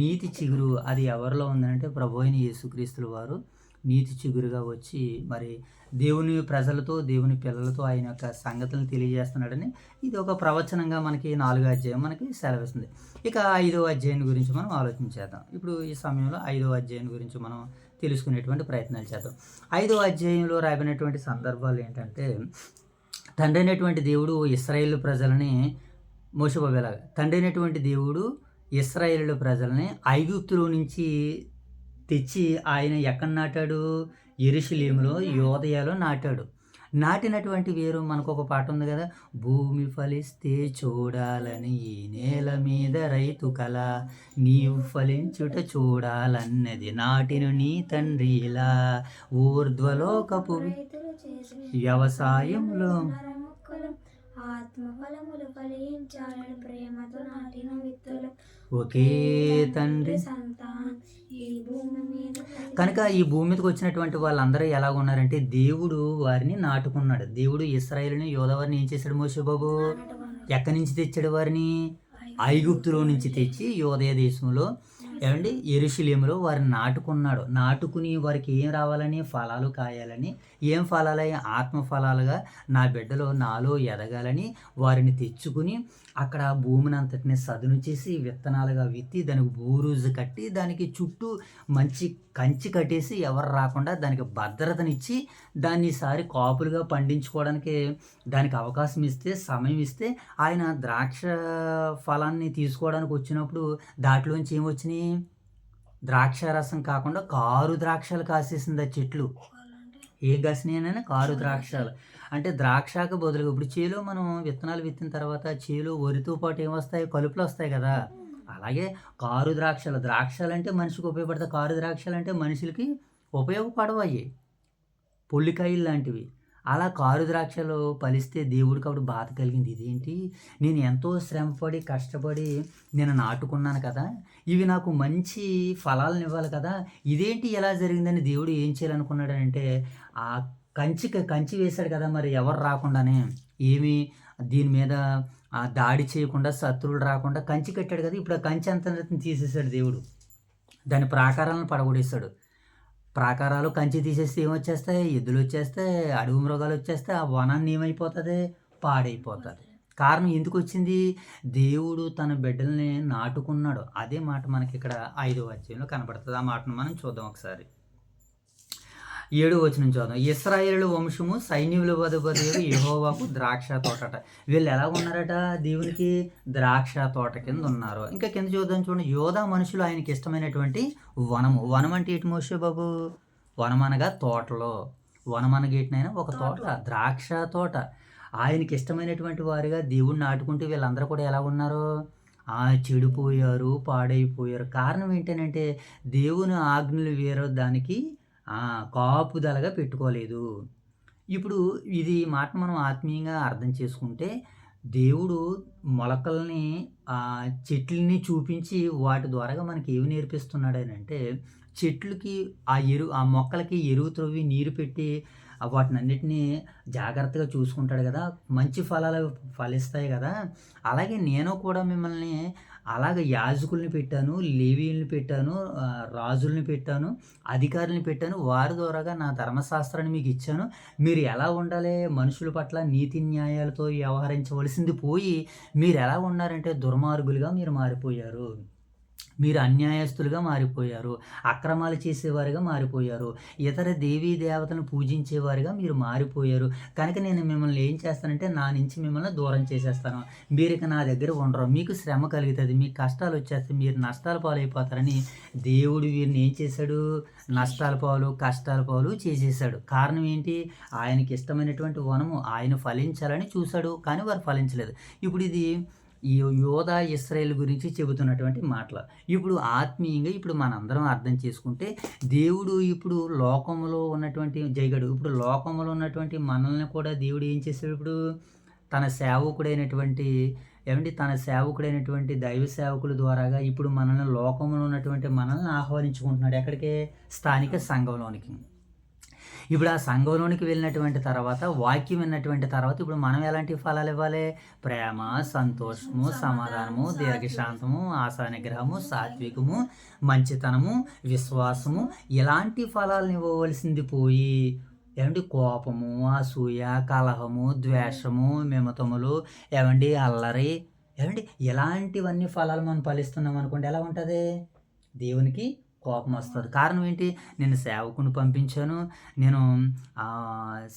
నీతి చిగురు అది ఎవరిలో ఉందంటే ప్రభు అయిన యేసుక్రీస్తుల వారు నీతి చిగురుగా వచ్చి మరి దేవుని ప్రజలతో దేవుని పిల్లలతో ఆయన యొక్క సంగతులను తెలియజేస్తున్నాడని ఇది ఒక ప్రవచనంగా మనకి 4వ అధ్యాయం మనకి సెలవిస్తుంది. ఇక 5వ అధ్యాయం గురించి మనం ఆలోచించేద్దాం. ఇప్పుడు ఈ సమయంలో 5వ అధ్యాయం గురించి మనం తెలుసుకునేటువంటి ప్రయత్నాలు చేద్దాం. 5వ అధ్యాయంలో రాబడినటువంటి సందర్భాలు ఏంటంటే తండ్రి అయినటువంటి దేవుడు ఇశ్రాయేలు ప్రజలని మోషేబాబేలాగా తండ్రి అయినటువంటి దేవుడు ఇశ్రాయేలు ప్రజలని ఐగుప్తులో నుంచి తెచ్చి ఆయన ఎక్కడ నాటాడు? యెరూషలేములో యోదయలో నాటాడు. నాటినటువంటి వేరు మనకు ఒక పాట ఉంది కదా, భూమి ఫలిస్తే చూడాలని ఈ నేల మీద రైతు కల, నీవు ఫలించుట చూడాలన్నది నాటిన నీ తండ్రి ఇలా, ఊర్ధ్వలోకపు రైతులు చేసిన వ్యవసాయంలో మొక్కలు ఆత్మఫలములు ఫలించాలని ప్రేమతో నాటిన విత్తులు ఒకే తండ్రి సంతానం ఈ భూమి మీద కనుక ఈ భూమి మీదకి వచ్చినటువంటి వాళ్ళందరూ ఎలా ఉన్నారంటే దేవుడు వారిని నాటుకున్నాడు. దేవుడు ఇశ్రాయేలుని యోధవారిని ఏం చేశాడు? మోషేబాబు ఎక్కడి నుంచి తెచ్చాడు? వారిని ఐగుప్తులో నుంచి తెచ్చి యోదయ దేశంలో ఏమండి యెరూషలేములో వారిని నాటుకున్నాడు. నాటుకుని వారికి ఏం రావాలని? ఫలాలు కాయాలని. ఏం ఫలాలై? ఆత్మ ఫలాలుగా నా బిడ్డలో నాలో ఎదగాలని వారిని తెచ్చుకుని అక్కడ భూమిని అంతటిని సదును చేసి విత్తనాలుగా విత్తి దానికి బూరుజు కట్టి దానికి చుట్టూ మంచి కంచి కట్టేసి ఎవరు రాకుండా దానికి భద్రతనిచ్చి దాన్ని ఈసారి కాపులుగా పండించుకోవడానికి దానికి అవకాశం ఇస్తే సమయం ఇస్తే ఆయన ద్రాక్ష ఫలాన్ని తీసుకోవడానికి వచ్చినప్పుడు దాంట్లోంచి ఏమొచ్చినాయి? ద్రాక్ష రసం కాకుండా కారు ద్రాక్షలు కాసేసింది ఆ చెట్లు. ఏ కాసినాయనైనా కారు ద్రాక్షలు అంటే ద్రాక్షకు బదులుగా ఇప్పుడు చేలో మనం విత్తనాలు విత్తిన తర్వాత చేలో వరితో పాటు ఏమొస్తాయి? కలుపులు వస్తాయి కదా. అలాగే కారు ద్రాక్షలు అంటే మనిషికి ఉపయోగపడతాయి. కారు ద్రాక్షలు అంటే మనుషులకి ఉపయోగపడవయ్యి, పొల్లికాయలు లాంటివి. అలా కారు ద్రాక్షలు ఫలిస్తే దేవుడికి అప్పుడు బాధ కలిగింది. ఇదేంటి, నేను ఎంతో శ్రమపడి కష్టపడి నేను నాటుకున్నాను కదా, ఇవి నాకు మంచి ఫలాలను ఇవ్వాలి కదా, ఇదేంటి ఎలా జరిగిందని దేవుడు ఏం చేయాలనుకున్నాడంటే ఆ కంచి వేశాడు కదా, మరి ఎవరు రాకుండానే ఏమి దీని మీద దాడి చేయకుండా శత్రువులు రాకుండా కంచి కట్టాడు కదా. ఇప్పుడు ఆ కంచి అంతా తీసేశాడు దేవుడు. దాని ప్రాకారాలను పడగొడేశాడు. ప్రాకారాలు కంచి తీసేస్తే ఏమొచ్చేస్తాయి? ఎద్దులు వచ్చేస్తాయి, అడవి మృగాలు వచ్చేస్తాయి, ఆ వనాన్ని ఏమైపోతుంది? పాడైపోతుంది. కారణం ఎందుకు వచ్చింది? దేవుడు తన బిడ్డల్ని నాటుకున్నాడు. అదే మాట మనకి ఇక్కడ 5వ అధ్యాయంలో కనబడుతుంది. ఆ మాటను మనం చూద్దాం ఒకసారి. 7వ వచనం చూద్దాం. ఇశ్రాయేలు వంశము సైన్యముల అధిపతి యెహోవాకు ద్రాక్ష తోటట. వీళ్ళు ఎలా ఉన్నారట? దేవునికి ద్రాక్ష తోట కింద ఉన్నారు. ఇంకా కింద చూద్దాం చూడండి. యోధా మనుషులు ఆయనకి ఇష్టమైనటువంటి వనము. వనం అంటే ఏంటి మోషేబాబు? వనం అనగా తోటలో. వనం అనగేటినైనా ఒక తోట, ద్రాక్ష తోట. ఆయనకి ఇష్టమైనటువంటి వారిగా దేవుడిని నాటుకుంటూ వీళ్ళందరూ కూడా ఎలా ఉన్నారు? చెడిపోయారు, పాడైపోయారు. కారణం ఏంటంటే దేవుని ఆజ్ఞలు వేరే దానికి కాపుదలగా పెట్టుకోలేదు. ఇప్పుడు ఇది మాట మనం ఆత్మీయంగా అర్థం చేసుకుంటే దేవుడు మొలకల్ని చెట్లని చూపించి వాటి ద్వారాగా మనకి ఏమి నేర్పిస్తున్నాడు అని అంటే చెట్లకి ఆ మొక్కలకి ఎరువు త్రవ్వి నీరు పెట్టి వాటిని అన్నిటినీ జాగ్రత్తగా చూసుకుంటాడు కదా, మంచి ఫలాలు ఫలిస్తాయి కదా. అలాగే నేను కూడా మిమ్మల్ని అలాగ యాజకుల్ని పెట్టాను, లేవీయుల్ని పెట్టాను, రాజుల్ని పెట్టాను, అధికారుల్ని పెట్టాను. వారి ద్వారాగా నా ధర్మశాస్త్రాన్ని మీకు ఇచ్చాను. మీరు ఎలా ఉండాలి? మనుషుల పట్ల నీతి న్యాయాలతో వ్యవహరించవలసింది పోయి మీరు ఎలా ఉన్నారంటే దుర్మార్గులుగా మీరు మారిపోయారు. మీరు అన్యాయస్తులుగా మారిపోయారు, అక్రమాలు చేసేవారుగా మారిపోయారు, ఇతర దేవీ దేవతలను పూజించేవారుగా మీరు మారిపోయారు. కనుక నేను మిమ్మల్ని ఏం చేస్తానంటే నా నుంచి మిమ్మల్ని దూరం చేసేస్తాను. మీరు ఇక నా దగ్గర ఉండరు, మీకు శ్రమ కలుగుతుంది, మీకు కష్టాలు వచ్చేస్తాయి, మీరు నష్టాల పాలైపోతారని దేవుడు వీరిని ఏం చేశాడు? నష్టాల పాలు, కష్టాల పాలు చేసేసాడు. కారణం ఏంటి? ఆయనకి ఇష్టమైనటువంటి వనము ఆయన ఫలించాలని చూశాడు, కానీ వారు ఫలించలేదు. ఇప్పుడు ఇది ఈ యోధా ఇశ్రాయేల్ గురించి చెబుతున్నటువంటి మాటలు. ఇప్పుడు ఆత్మీయంగా ఇప్పుడు మనందరం అర్థం చేసుకుంటే దేవుడు ఇప్పుడు లోకంలో ఉన్నటువంటి జయగడు ఇప్పుడు లోకంలో ఉన్నటువంటి మనల్ని కూడా దేవుడు ఏం చేశాడు? ఇప్పుడు తన సేవకుడైనటువంటి ఏమంటే తన సేవకుడైనటువంటి దైవ సేవకుల ద్వారాగా ఇప్పుడు మనల్ని లోకంలో ఉన్నటువంటి మనల్ని ఆహ్వానించుకుంటున్నాడు. ఎక్కడికి? స్థానిక సంఘంలోనికి. ఇప్పుడు ఆ సంఘంలోనికి వెళ్ళినటువంటి తర్వాత, వాక్యం విన్నటువంటి తర్వాత ఇప్పుడు మనం ఎలాంటి ఫలాలు ఇవ్వాలి? ప్రేమ, సంతోషము, సమాధానము, దీర్ఘశాంతము, ఆశా నిగ్రహము, సాత్వికము, మంచితనము, విశ్వాసము, ఇలాంటి ఫలాలను ఇవ్వవలసింది పోయి ఏమండి కోపము, అసూయ, కలహము, ద్వేషము, మిమతములు, ఏమండి అల్లరి, ఏమండి ఇలాంటివన్నీ ఫలాలు మనం ఫలిస్తున్నాం అనుకోండి, ఎలా ఉంటుంది? దేవునికి కోపం వస్తుంది. కారణం ఏంటి? నేను సేవకుని పంపించాను, నేను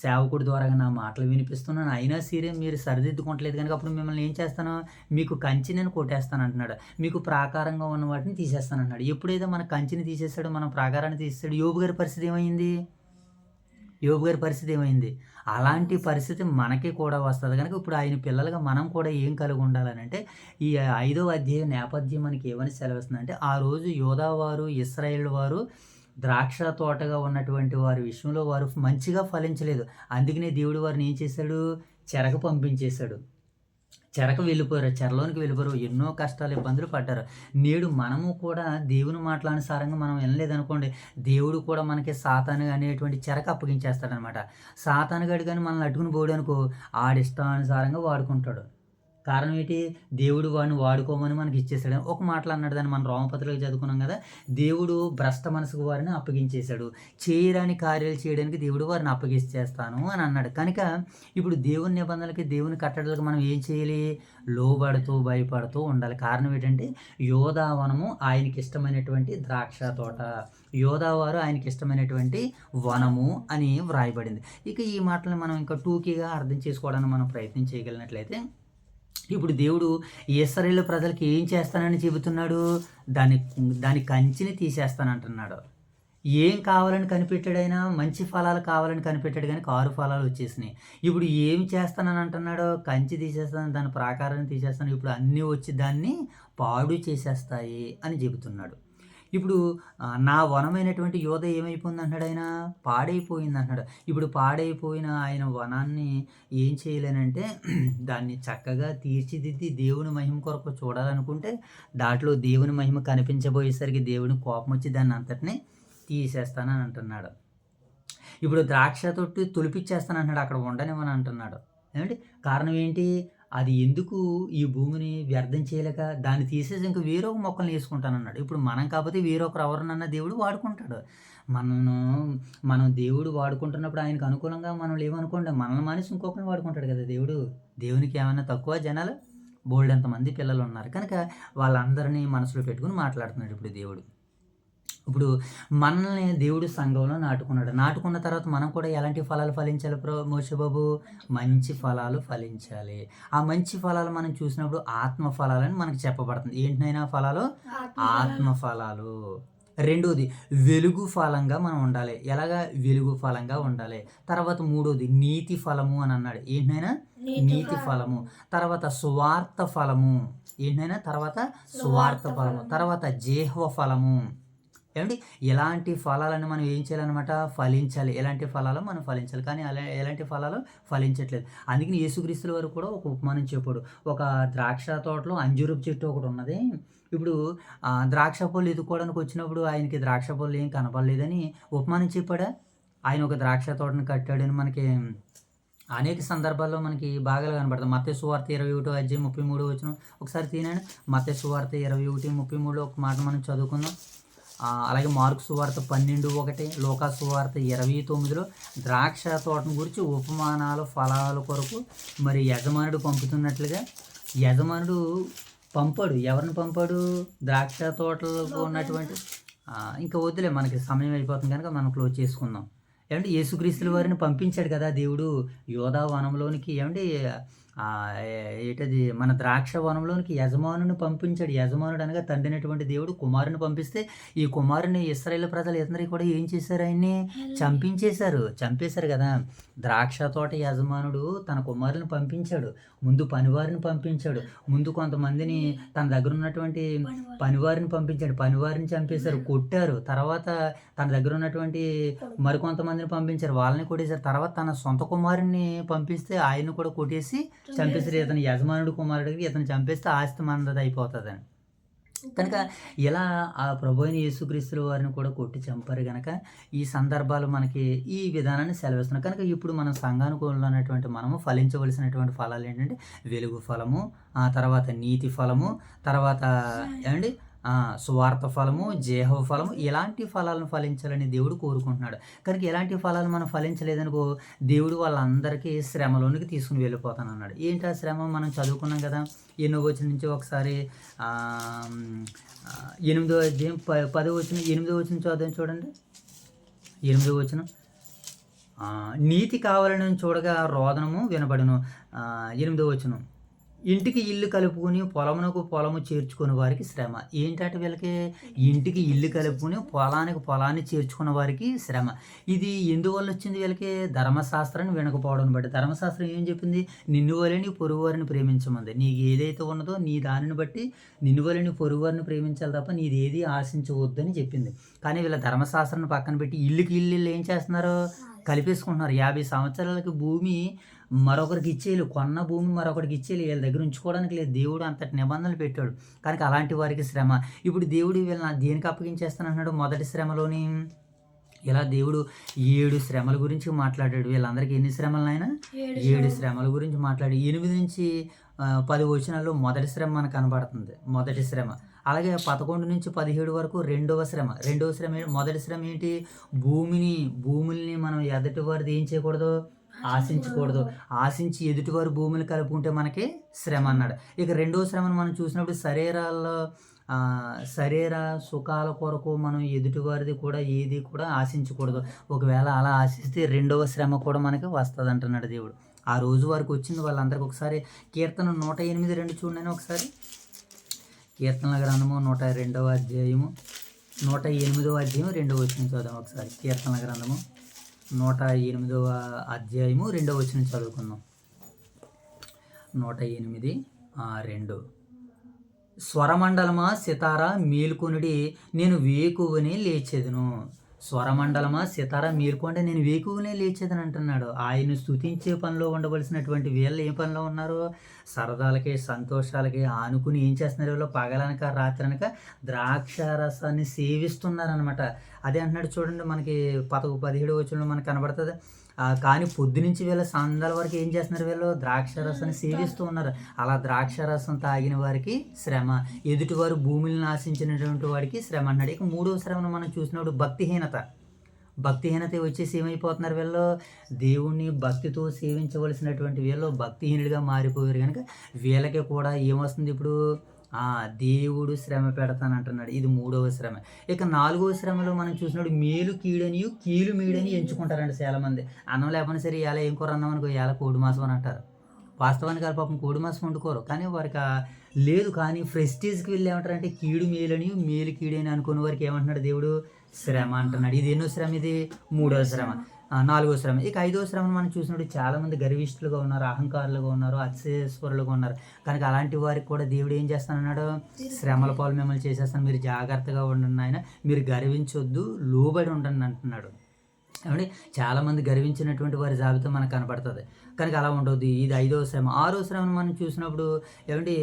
సేవకుడి ద్వారా నా మాటలు వినిపిస్తున్నాను, అయినా సరే మీరు సరిదిద్దుకోవట్లేదు కనుక అప్పుడు మిమ్మల్ని ఏం చేస్తాను? మీకు కంచి నేను కొట్టేస్తాను అంటున్నాడు. మీకు ప్రాకారంగా ఉన్న వాటిని తీసేస్తాను అంటున్నాడు. ఎప్పుడైతే మన కంచిని తీసేస్తాడో, మన ప్రాకారాన్ని తీసేస్తాడు, యోబు గారి పరిస్థితి ఏమైంది? యోబు గారి పరిస్థితి ఏమైంది? అలాంటి పరిస్థితి మనకి కూడా వస్తుంది కనుక ఇప్పుడు ఆయన పిల్లలుగా మనం కూడా ఏం కలిగి ఉండాలని అంటే, ఈ 5వ అధ్యాయం నేపథ్యం మనకి ఏమని సెలవిస్తుందంటే, ఆ రోజు యోధా వారు, ఇశ్రాయేలు వారు ద్రాక్ష తోటగా ఉన్నటువంటి వారి విషయంలో వారు మంచిగా ఫలించలేదు. అందుకనే దేవుడు వారిని ఏం చేశాడు? చెరకు పంపించేశాడు. వెళ్ళిపోయారు, చెరలోనికి వెళ్ళిపోయారు, ఎన్నో కష్టాలు ఇబ్బందులు పడ్డారు. నేడు మనము కూడా దేవుని మాటలానుసారంగా మనం వినలేదనుకోండి, దేవుడు కూడా మనకి సాతాను అనేటువంటి చెరకు అప్పగించేస్తాడనమాట. సాతాను గడి కానీ మనల్ని అట్టుకుని పోవడానికో ఆడిష్టానుసారంగా వాడుకుంటాడు. కారణం ఏంటి? దేవుడు వాడిని వాడుకోమని మనకి ఇచ్చేసాడు. ఒక మాటలు అన్నాడు, దాన్ని మనం రోమపత్రికలో చదువుకున్నాం కదా, దేవుడు భ్రష్ట మనసుకు వారిని అప్పగించేశాడు, చేయరాని కార్యాలు చేయడానికి దేవుడు వారిని అప్పగిస్తేస్తాను అని అన్నాడు. కనుక ఇప్పుడు దేవుని నిబంధనలకి, దేవుని కట్టడలకు మనం ఏం చేయాలి? లోబడుతూ భయపడుతూ ఉండాలి. కారణం ఏంటంటే యోధావనము ఆయనకి ఇష్టమైనటువంటి ద్రాక్ష తోట, యోధావారు ఆయనకి ఇష్టమైనటువంటి వనము అని వ్రాయబడింది. ఇక ఈ మాటలను మనం ఇంకా టూకీగా అర్థం చేసుకోవడానికి మనం ప్రయత్నం చేయగలిగినట్లయితే, ఇప్పుడు దేవుడు ఇశ్రాయేలు ప్రజలకి ఏం చేస్తానని చెబుతున్నాడు? దాని కంచిని తీసేస్తానంటున్నాడు. ఏం కావాలని కనిపెట్టాడైనా? మంచి ఫలాలు కావాలని కనిపెట్టాడు, కానీ 6 ఫలాలు వచ్చేసినాయి. ఇప్పుడు ఏం చేస్తానని అంటున్నాడు? కంచి తీసేస్తాను, దాని ప్రాకారాన్ని తీసేస్తాను, ఇప్పుడు అన్నీ వచ్చి దాన్ని పాడు చేసేస్తాయి అని చెబుతున్నాడు. ఇప్పుడు నా వనమైనటువంటి యోధ ఏమైపోయింది అంటున్నాడు? ఆయన పాడైపోయింది అంటున్నాడు. ఇప్పుడు పాడైపోయిన ఆయన వనాన్ని ఏం చేయలేనంటే దాన్ని చక్కగా తీర్చిదిద్ది దేవుని మహిమ కొరకు చూడాలనుకుంటే, దాంట్లో దేవుని మహిమ కనిపించబోయేసరికి దేవుని కోపం వచ్చి దాన్ని అంతటిని తీసేస్తానని అంటున్నాడు. ఇప్పుడు ద్రాక్ష తొట్టి తులిపిచ్చేస్తాను అంటున్నాడు, అక్కడ ఉండనివ్వని అంటున్నాడు. ఏమంటే కారణం ఏంటి? అది ఎందుకు ఈ భూమిని వ్యర్థం చేయలేక దాన్ని తీసేసి ఇంకా వేరొక మొక్కలు వేసుకుంటానన్నాడు. ఇప్పుడు మనం కాకపోతే వేరొకరు ఎవరినన్నా దేవుడు వాడుకుంటాడు. మనం దేవుడు వాడుకుంటున్నప్పుడు ఆయనకు అనుకూలంగా మనం లేవనుకోండి, మనల్ని మానేసి ఇంకొకరిని వాడుకుంటాడు కదా దేవుడు. దేవునికి ఏమైనా తక్కువ? జనాలు బోల్డంతమంది పిల్లలు ఉన్నారు కనుక వాళ్ళందరినీ మనసులో పెట్టుకుని మాట్లాడుతున్నాడు ఇప్పుడు దేవుడు. ఇప్పుడు మనల్ని దేవుడు సంఘంలో నాటుకున్న తర్వాత మనం కూడా ఎలాంటి ఫలాలు ఫలించాలి? మోషే బాబు, మంచి ఫలాలు ఫలించాలి. ఆ మంచి ఫలాలు మనం చూసినప్పుడు ఆత్మ ఫలాలని మనకు చెప్పబడుతుంది. ఏంటైనా ఫలాలు? ఆత్మ ఫలాలు. రెండోది వెలుగు ఫలంగా మనం ఉండాలి. ఎలాగా? వెలుగు ఫలంగా ఉండాలి. తర్వాత మూడోది నీతి ఫలము అని అన్నాడు. ఏంటైనా? నీతి ఫలము. తర్వాత సువార్త ఫలము. ఏంటైనా? తర్వాత సువార్త ఫలము. తర్వాత జిహ్వ ఫలము. ఏమండి ఎలాంటి ఫలాలను మనం ఏం చేయాలన్నమాట? ఫలించాలి. ఎలాంటి ఫలాలు మనం ఫలించాలి, కానీ ఎలాంటి ఫలాలు ఫలించట్లేదు. అందుకని యేసుక్రీస్తుల వారు కూడా ఒక ఉపమానం చెప్పాడు. ఒక ద్రాక్ష తోటలో అంజూరపు చెట్టు ఒకటి ఉన్నది. ఇప్పుడు ద్రాక్ష పళ్ళు ఎత్తుకోవడానికి వచ్చినప్పుడు ఆయనకి ద్రాక్ష పళ్ళు ఏం కనపడలేదని ఉపమానం చెప్పాడా? ఆయన ఒక ద్రాక్ష తోటను కట్టాడని మనకి అనేక సందర్భాల్లో మనకి బాగా కనబడుతుంది. మత్తయి సువార్త 21:33 ఒకసారి తినండి. మత్తయి సువార్త 21:33 ఒక మాట మనం చదువుకుందాం. అలాగే మార్కు సువార్త 12:1, లూకా సువార్త 29 ద్రాక్ష తోటను గురించి ఉపమానాలు, ఫలాల కొరకు మరి యజమానుడు పంపుతున్నట్లుగా యజమానుడు పంపాడు. ఎవరిని పంపాడు? ద్రాక్ష తోటలో ఉన్నటువంటి ఇంకా వద్దులే, మనకి సమయం అయిపోతుంది కనుక మనం క్లోజ్ చేసుకుందాం. ఏమంటే యేసుక్రీస్తుల వారిని పంపించాడు కదా దేవుడు యోధా వనంలోనికి. ఏమంటే ఏంటది? మన ద్రాక్ష వనంలోనికి యజమానుని పంపించాడు. యజమానుడు అనగా తండ్రి అయినటువంటి దేవుడు కుమారుని పంపిస్తే, ఈ కుమారుని ఇశ్రాయేలు ప్రజలు అందరికీ కూడా ఏం చేశారు? ఆయన్ని చంపేశారు కదా. ద్రాక్ష తోట యజమానుడు తన కుమారుని పంపించాడు. ముందు పనివారిని పంపించాడు. ముందు కొంతమందిని తన దగ్గర ఉన్నటువంటి పనివారిని పంపించాడు. పనివారిని చంపేశారు, కొట్టారు. తర్వాత తన దగ్గర ఉన్నటువంటి మరికొంతమందిని పంపించారు, వాళ్ళని కొట్టేశారు. తర్వాత తన సొంత కుమారుని పంపిస్తే ఆయన్ని కూడా కొట్టేసి చంపేసి ఇతను యజమానుడు కుమారుడికి ఇతను చంపేస్తే ఆస్తి మనది అయిపోతుందని. కనుక ఇలా ఆ ప్రభు అయిన యేసుక్రీస్తుల వారిని కూడా కొట్టి చంపారు కనుక ఈ సందర్భాలు మనకి ఈ విధానాన్ని సెలవిస్తున్నాయి. కనుక ఇప్పుడు మనం సంఘానుకూలమైనటువంటి మనము ఫలించవలసినటువంటి ఫలాలు ఏంటంటే వెలుగు ఫలము, ఆ తర్వాత నీతి ఫలము, తర్వాత ఏమండి సువార్త ఫలము, జేహవ ఫలము, ఇలాంటి ఫలాలను ఫలించాలని దేవుడు కోరుకుంటున్నాడు. కనుక ఇలాంటి ఫలాలు మనం ఫలించలేదనుకో దేవుడు వాళ్ళందరికీ శ్రమలోనికి తీసుకుని వెళ్ళిపోతానన్నాడు. ఏంటి ఆ శ్రమ? మనం చదువుకున్నాం కదా, 8వ వచనం నుంచి ఒకసారి 8వ అధ్యాయం 10వ వచనం 8వ వచనం చదువు చూడండి. 8వ వచనం, నీతి కావాలని చూడగా రోదనము వినబడును. 8వ వచనం, ఇంటికి ఇల్లు కలుపుకుని పొలమునకు పొలము చేర్చుకునే వారికి శ్రమ. ఏంటంటే వీళ్ళకి ఇంటికి ఇల్లు కలుపుకుని పొలానికి పొలాన్ని చేర్చుకున్న వారికి శ్రమ. ఇది ఎందువల్ల వచ్చింది? వీళ్ళకి ధర్మశాస్త్రాన్ని వినకపోవడం బట్టి. ధర్మశాస్త్రం ఏం చెప్పింది? నిన్ను వలె నీ పొరుగువారిని ప్రేమించమంది. నీకు ఏదైతే ఉన్నదో నీ దానిని బట్టి నిన్ను వలె నీ పొరుగువారిని ప్రేమించాలి తప్ప నీది ఏది ఆశించవద్దని చెప్పింది. కానీ వీళ్ళ ధర్మశాస్త్రాన్ని పక్కన పెట్టి ఇల్లుకి ఇల్లు ఏం చేస్తున్నారు? కలిపేసుకుంటున్నారు. 50 సంవత్సరాలకి భూమి మరొకరికి ఇచ్చేయాలి, కొన్న భూమి మరొకరికి ఇచ్చేయాలి, వీళ్ళ దగ్గర ఉంచుకోవడానికి లేదు. దేవుడు అంతటి నిబంధనలు పెట్టాడు. కనుక అలాంటి వారికి శ్రమ. ఇప్పుడు దేవుడు వీళ్ళని దేనికి అప్పగించేస్తానంటున్నాడు? మొదటి శ్రమలోని ఇలా దేవుడు 7 శ్రమల గురించి మాట్లాడాడు. వీళ్ళందరికీ ఎన్ని శ్రమలనైనా 7 శ్రమల గురించి మాట్లాడి 8 నుంచి 10 వచనాల్లో మొదటి శ్రమ మనకు కనబడుతుంది. మొదటి శ్రమ. అలాగే 11 నుంచి 17 వరకు రెండవ శ్రమ. మొదటి శ్రమ ఏంటి? భూముల్ని మనం ఎదుటి వారిది ఏం చేయకూడదు? ఆశించకూడదు. ఆశించి ఎదుటివారు భూములు కలుపుకుంటే మనకి శ్రమ అన్నాడు. ఇక రెండవ శ్రమను మనం చూసినప్పుడు శరీర సుఖాల కొరకు మనం ఎదుటివారిది కూడా ఏది కూడా ఆశించకూడదు. ఒకవేళ అలా ఆశిస్తే రెండవ శ్రమ కూడా మనకి వస్తుంది అంటున్నాడు దేవుడు. ఆ రోజు వరకు వచ్చింది వాళ్ళందరికీ. ఒకసారి కీర్తన 108:2 చూడండి. ఒకసారి కీర్తనల గ్రంథము 102వ అధ్యాయము 108వ అధ్యాయం 2వ వచనం చదువుదాం. ఒకసారి కీర్తనల గ్రంథము 108వ అధ్యాయము 2వ వచనం చదువుకుందాం. 108:2. స్వరమండలమా సితారా మేలుకొనుడి, నేను వేకువనే లేచెదను. స్వరమండలమా సితారా మేలుకొంటే నేను వేకువనే లేచేదని అంటున్నాడు. ఆయన స్తుతించే పనిలో ఉండవలసినటువంటి వీళ్ళు ఏ పనిలో ఉన్నారు? సరదాలకి సంతోషాలకి ఆనుకుని ఏం చేస్తున్నారు? వీళ్ళు పగలనక రాత్రనక ద్రాక్షారసాన్ని సేవిస్తున్నారనమాట. అదే అంటున్నాడు చూడండి, మనకి 17 వచనంలో మనకు కనబడుతుంది. కానీ పొద్దునుంచి వీళ్ళ సందాల వరకు ఏం చేస్తున్నారు? వీళ్ళు ద్రాక్షారసాన్ని సేవిస్తూ ఉన్నారు. అలా ద్రాక్షారసం తాగిన వారికి శ్రమ, ఎదుటివారు భూమిని నాశించినటువంటి వాడికి శ్రమ అన్నాడు. ఇక 3వ శ్రమను మనం చూసినప్పుడు భక్తిహీనత వచ్చేసి ఏమైపోతున్నారు? వీళ్ళు దేవుణ్ణి భక్తితో సేవించవలసినటువంటి వీళ్ళు భక్తిహీనుడిగా మారిపోయారు. కనుక వీళ్ళకి కూడా ఏమొస్తుంది? ఇప్పుడు దేవుడు శ్రమ పెడతానంటున్నాడు. ఇది 3వ శ్రమ. ఇక 4వ శ్రమలో మనం చూసినప్పుడు మేలు కీడని కీలు మీడని ఎంచుకుంటారండి చాలామంది. అన్నం లేకపోయినా సరే ఇలా ఏం కూర అన్నాం అనుకో, ఇలా కోడి మాసం అని అంటారు. వాస్తవానికి వాళ్ళు పాపం కోడి మాసం వండుకోరు, కానీ వారికి లేదు. కానీ ప్రెస్టీజ్కి వెళ్ళి ఏమంటారంటే కీడు మేలని మేలు కీడని అనుకునే వారికి ఏమంటున్నాడు దేవుడు? శ్రమ అంటున్నాడు. ఇది ఎన్నో శ్రమ? ఇది 3వ శ్రమ. 4వ శ్రమ. ఇక 5వ శ్రమను మనం చూసినప్పుడు చాలామంది గర్విష్ఠులుగా ఉన్నారు, అహంకారులుగా ఉన్నారు, అతిశయస్వరులుగా ఉన్నారు. కనుక అలాంటి వారికి కూడా దేవుడు ఏం చేస్తానన్నాడు? శ్రమల పాలు మిమ్మల్ని చేసేస్తాను, మీరు జాగ్రత్తగా ఉండండి, ఆయన మీరు గర్వించొద్దు, లోబడి ఉండండి అంటున్నాడు. ఏమంటే చాలామంది గర్వించినటువంటి వారి జాబితా మనకు కనపడుతుంది. కనుక అలా ఉండవద్దు. ఇది 5వ శ్రమ. 6వ శ్రమను మనం చూసినప్పుడు ఏమంటే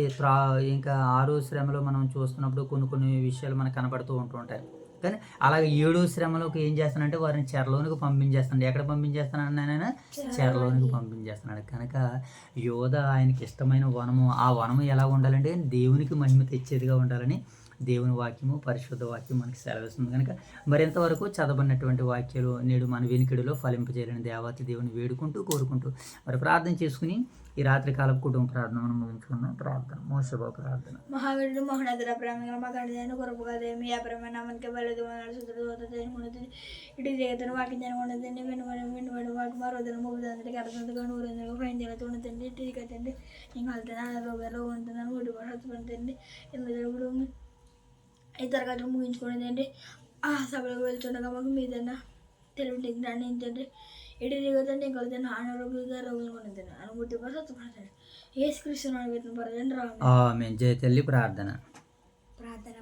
ఇంకా 6వ శ్రమలో మనం చూస్తున్నప్పుడు కొన్ని విషయాలు మనకు కనపడుతూ ఉంటుంటాయి. కానీ అలాగే 7వ శ్రమలోకి ఏం చేస్తానంటే వారిని చెరలోనికి పంపించేస్తాడు. ఎక్కడ పంపించేస్తానని ఆయన? చెరలోనికి పంపించేస్తున్నాడు. కనుక యోధ ఆయనకి ఇష్టమైన వనము. ఆ వనము ఎలా ఉండాలంటే దేవునికి మహిమ తెచ్చేదిగా ఉండాలని దేవుని వాక్యము, పరిశుద్ధ వాక్యం మనకి సెలవిస్తుంది. కనుక మరింతవరకు చదవబడినటువంటి వాక్యాలు నేడు మన వెనుకడిలో ఫలింపజేయాలని దేవాతి దేవుని వేడుకుంటూ కోరుకుంటూ మరి ప్రార్థన చేసుకుని ఈ రాత్రి కాలపు కుటుంబ ప్రార్థన మనం ముగించుకున్నాం. ప్రార్థన మోసభ ప్రార్థన. మహావీరుడు మహోన్నతుడ ప్రేమగల మా కంటే కొరకు కదేమి ఆ ప్రేమ నామనికి వెళ్ళదు ఇటు జగతను వాకించని ఉండదండి వెనుబడి వాకి మరోదన 30 అర్థంగా 100 ఫైన్ చేయాలి ఉండదండి ఇటు కదండి ఇంకా వెళ్తాను రోగాలు ఉంటుందని ఒడి పడుతుందండి ఎనిమిది ఈ తరగతులు ముగించుకునేదండి. ఆ సభలకు వెళ్తుండగా మాకు మీదన్నా తెలివి జ్ఞానం ఏంటంటే ఇటు దిగుతుంటే ఇంకా వెళ్తాను అనారోగ్యంగా రోగులు కొనేదండి అనుభూతి కూడా సత్తుపడతాడు. ఏ కృష్ణ పెట్టిన పడదండి రావు. జయ తల్లి ప్రార్థన.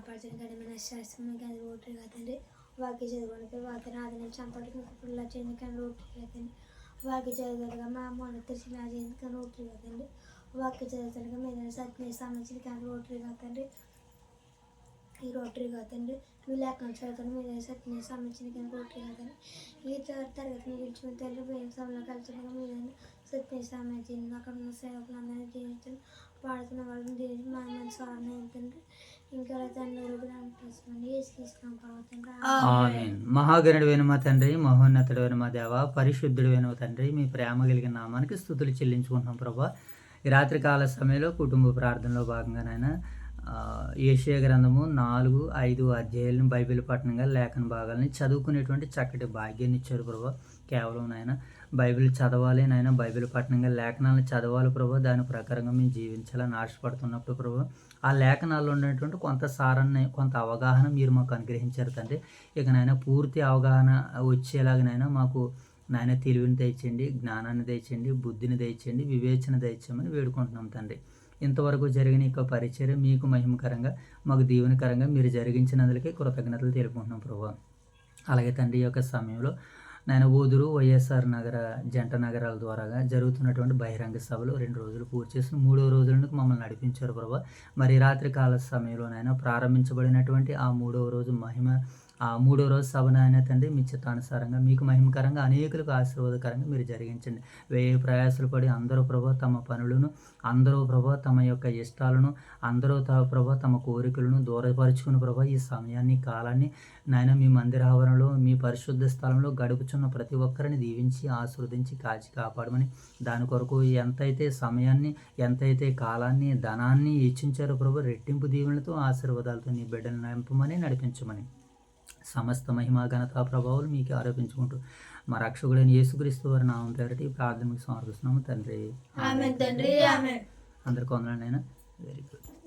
పరిచయం గడిమైన శాస్త్రం కానీ రోటరీ కదండి. వాకి చదువుకోనికి వాకి రాదని చంపడానికి పుల్ల చేయడానికి కానీ రోటరీ కదండి. వాకి చదువుగా మా మొన్న తెలిసిన ఎందుకని రోటరీ కదండి. వాక్య చదువుతుండగా మీద సత్య సంబంధించిన కానీ రోటరీ కాదండి ఈ రోటరీ కాదండి మీ లేఖనం చదువుతాను మీద సత్య సంబంధించిన కానీ రోటరీ కాదండి ఈ తరగతి ముగించుకుని తండ్రి మేము సభలో కలుతుండగా మీద సత్య సంబంధించింది అక్కడ ఉన్న సేవకులందరినీ దీవించండి పాడుతున్న వాళ్ళని దీవించి మా మంచి సాధన ఏంటంటే ఇంకా తండ్రి అనిపిస్తుంది తీసుకున్నాం కావతండి ఆమేన్. మహాగణుడైన మా తండ్రి, మహోన్నతుడైన మా దేవ, పరిశుద్ధుడైన మా తండ్రి, మీ ప్రేమ కలిగిన నామానికి స్తుతులు చెల్లించుకుంటున్నాం ప్రభా. ఈ రాత్రికాల సమయంలో కుటుంబ ప్రార్థనలో భాగంగానైనా యేషయా గ్రంథము 4, 5 అధ్యాయాలను బైబిల్ పఠనంగా లేఖన భాగాలని చదువుకునేటువంటి చక్కటి భాగ్యాన్ని ఇచ్చారు ప్రభా. కేవలం నాయన బైబిల్ చదవాలి నాయన, బైబిల్ పఠనంగా లేఖనాలను చదవాలి ప్రభా. దాని ప్రకారంగా మేము జీవించాలని ఆశపడుతున్నప్పుడు ప్రభా, ఆ లేఖనాల్లో ఉన్నటువంటి కొంత సారాన్ని, కొంత అవగాహన మీరు మాకు అనుగ్రహించారు తండ్రి. ఇక నాయన పూర్తి అవగాహన వచ్చేలాగానైనా మాకు నాయన తెలివిని దయచేయండి, జ్ఞానాన్ని దయచేయండి, బుద్ధిని దయచేయండి, వివేచన దయచేయమని వేడుకుంటున్నాం తండ్రి. ఇంతవరకు జరిగిన ఈ పరిచర్య మీకు మహిమకరంగా, మాకు దీవెనకరంగా మీరు జరిగించినందుకే కృతజ్ఞతలు తెలుపుకుంటున్నాం ప్రభా. అలాగే తండ్రి ఈ యొక్క సమయంలో నాయన ఊదురు వైఎస్ఆర్ నగర జంట నగరాల ద్వారాగా జరుగుతున్నటువంటి బహిరంగ సభలు 2 రోజులు పూర్తి చేసి 3వ రోజులకు మమ్మల్ని నడిపించారు ప్రభా. మరి రాత్రి కాల సమయంలో నాయన ప్రారంభించబడినటువంటి ఆ 3వ రోజు మహిమ, ఆ 3వ రోజు సభ నాయన తండ్రి మీ చిత్తానుసారంగా మీకు మహిమకరంగా అనేకులకు ఆశీర్వాదకరంగా మీరు జరిగించండి. వ్యయ ప్రయాసాలు పడి అందరూ ప్రభా తమ పనులను, అందరూ ప్రభా తమ యొక్క ఇష్టాలను, అందరూ ప్రభా తమ కోరికలను దూరపరుచుకుని ప్రభా ఈ సమయాన్ని, కాలాన్ని నాయన మీ మందిర ఆవరణలో, మీ పరిశుద్ధ స్థలంలో గడుపుచున్న ప్రతి ఒక్కరిని దీవించి ఆశీర్వదించి కాచి కాపాడమని, దాని కొరకు ఎంతైతే సమయాన్ని, ఎంతైతే కాలాన్ని, ధనాన్ని ఇచ్చించారో ప్రభు రెట్టింపు దీవెనలతో ఆశీర్వాదాలతో నీ బిడ్డలను నింపమని నడిపించమని సమస్త మహిమ ఘనత ప్రభావాలు మీకు ఆరోపించుకుంటూ మా రక్షకుడైన యేసుక్రీస్తు వారి నామం పేరిట ఈ ప్రార్థనకు సమర్పిస్తున్నాము తండ్రి. ఆమేన్ తండ్రి, ఆమేన్. అందరికీ వందనాలు. Very good.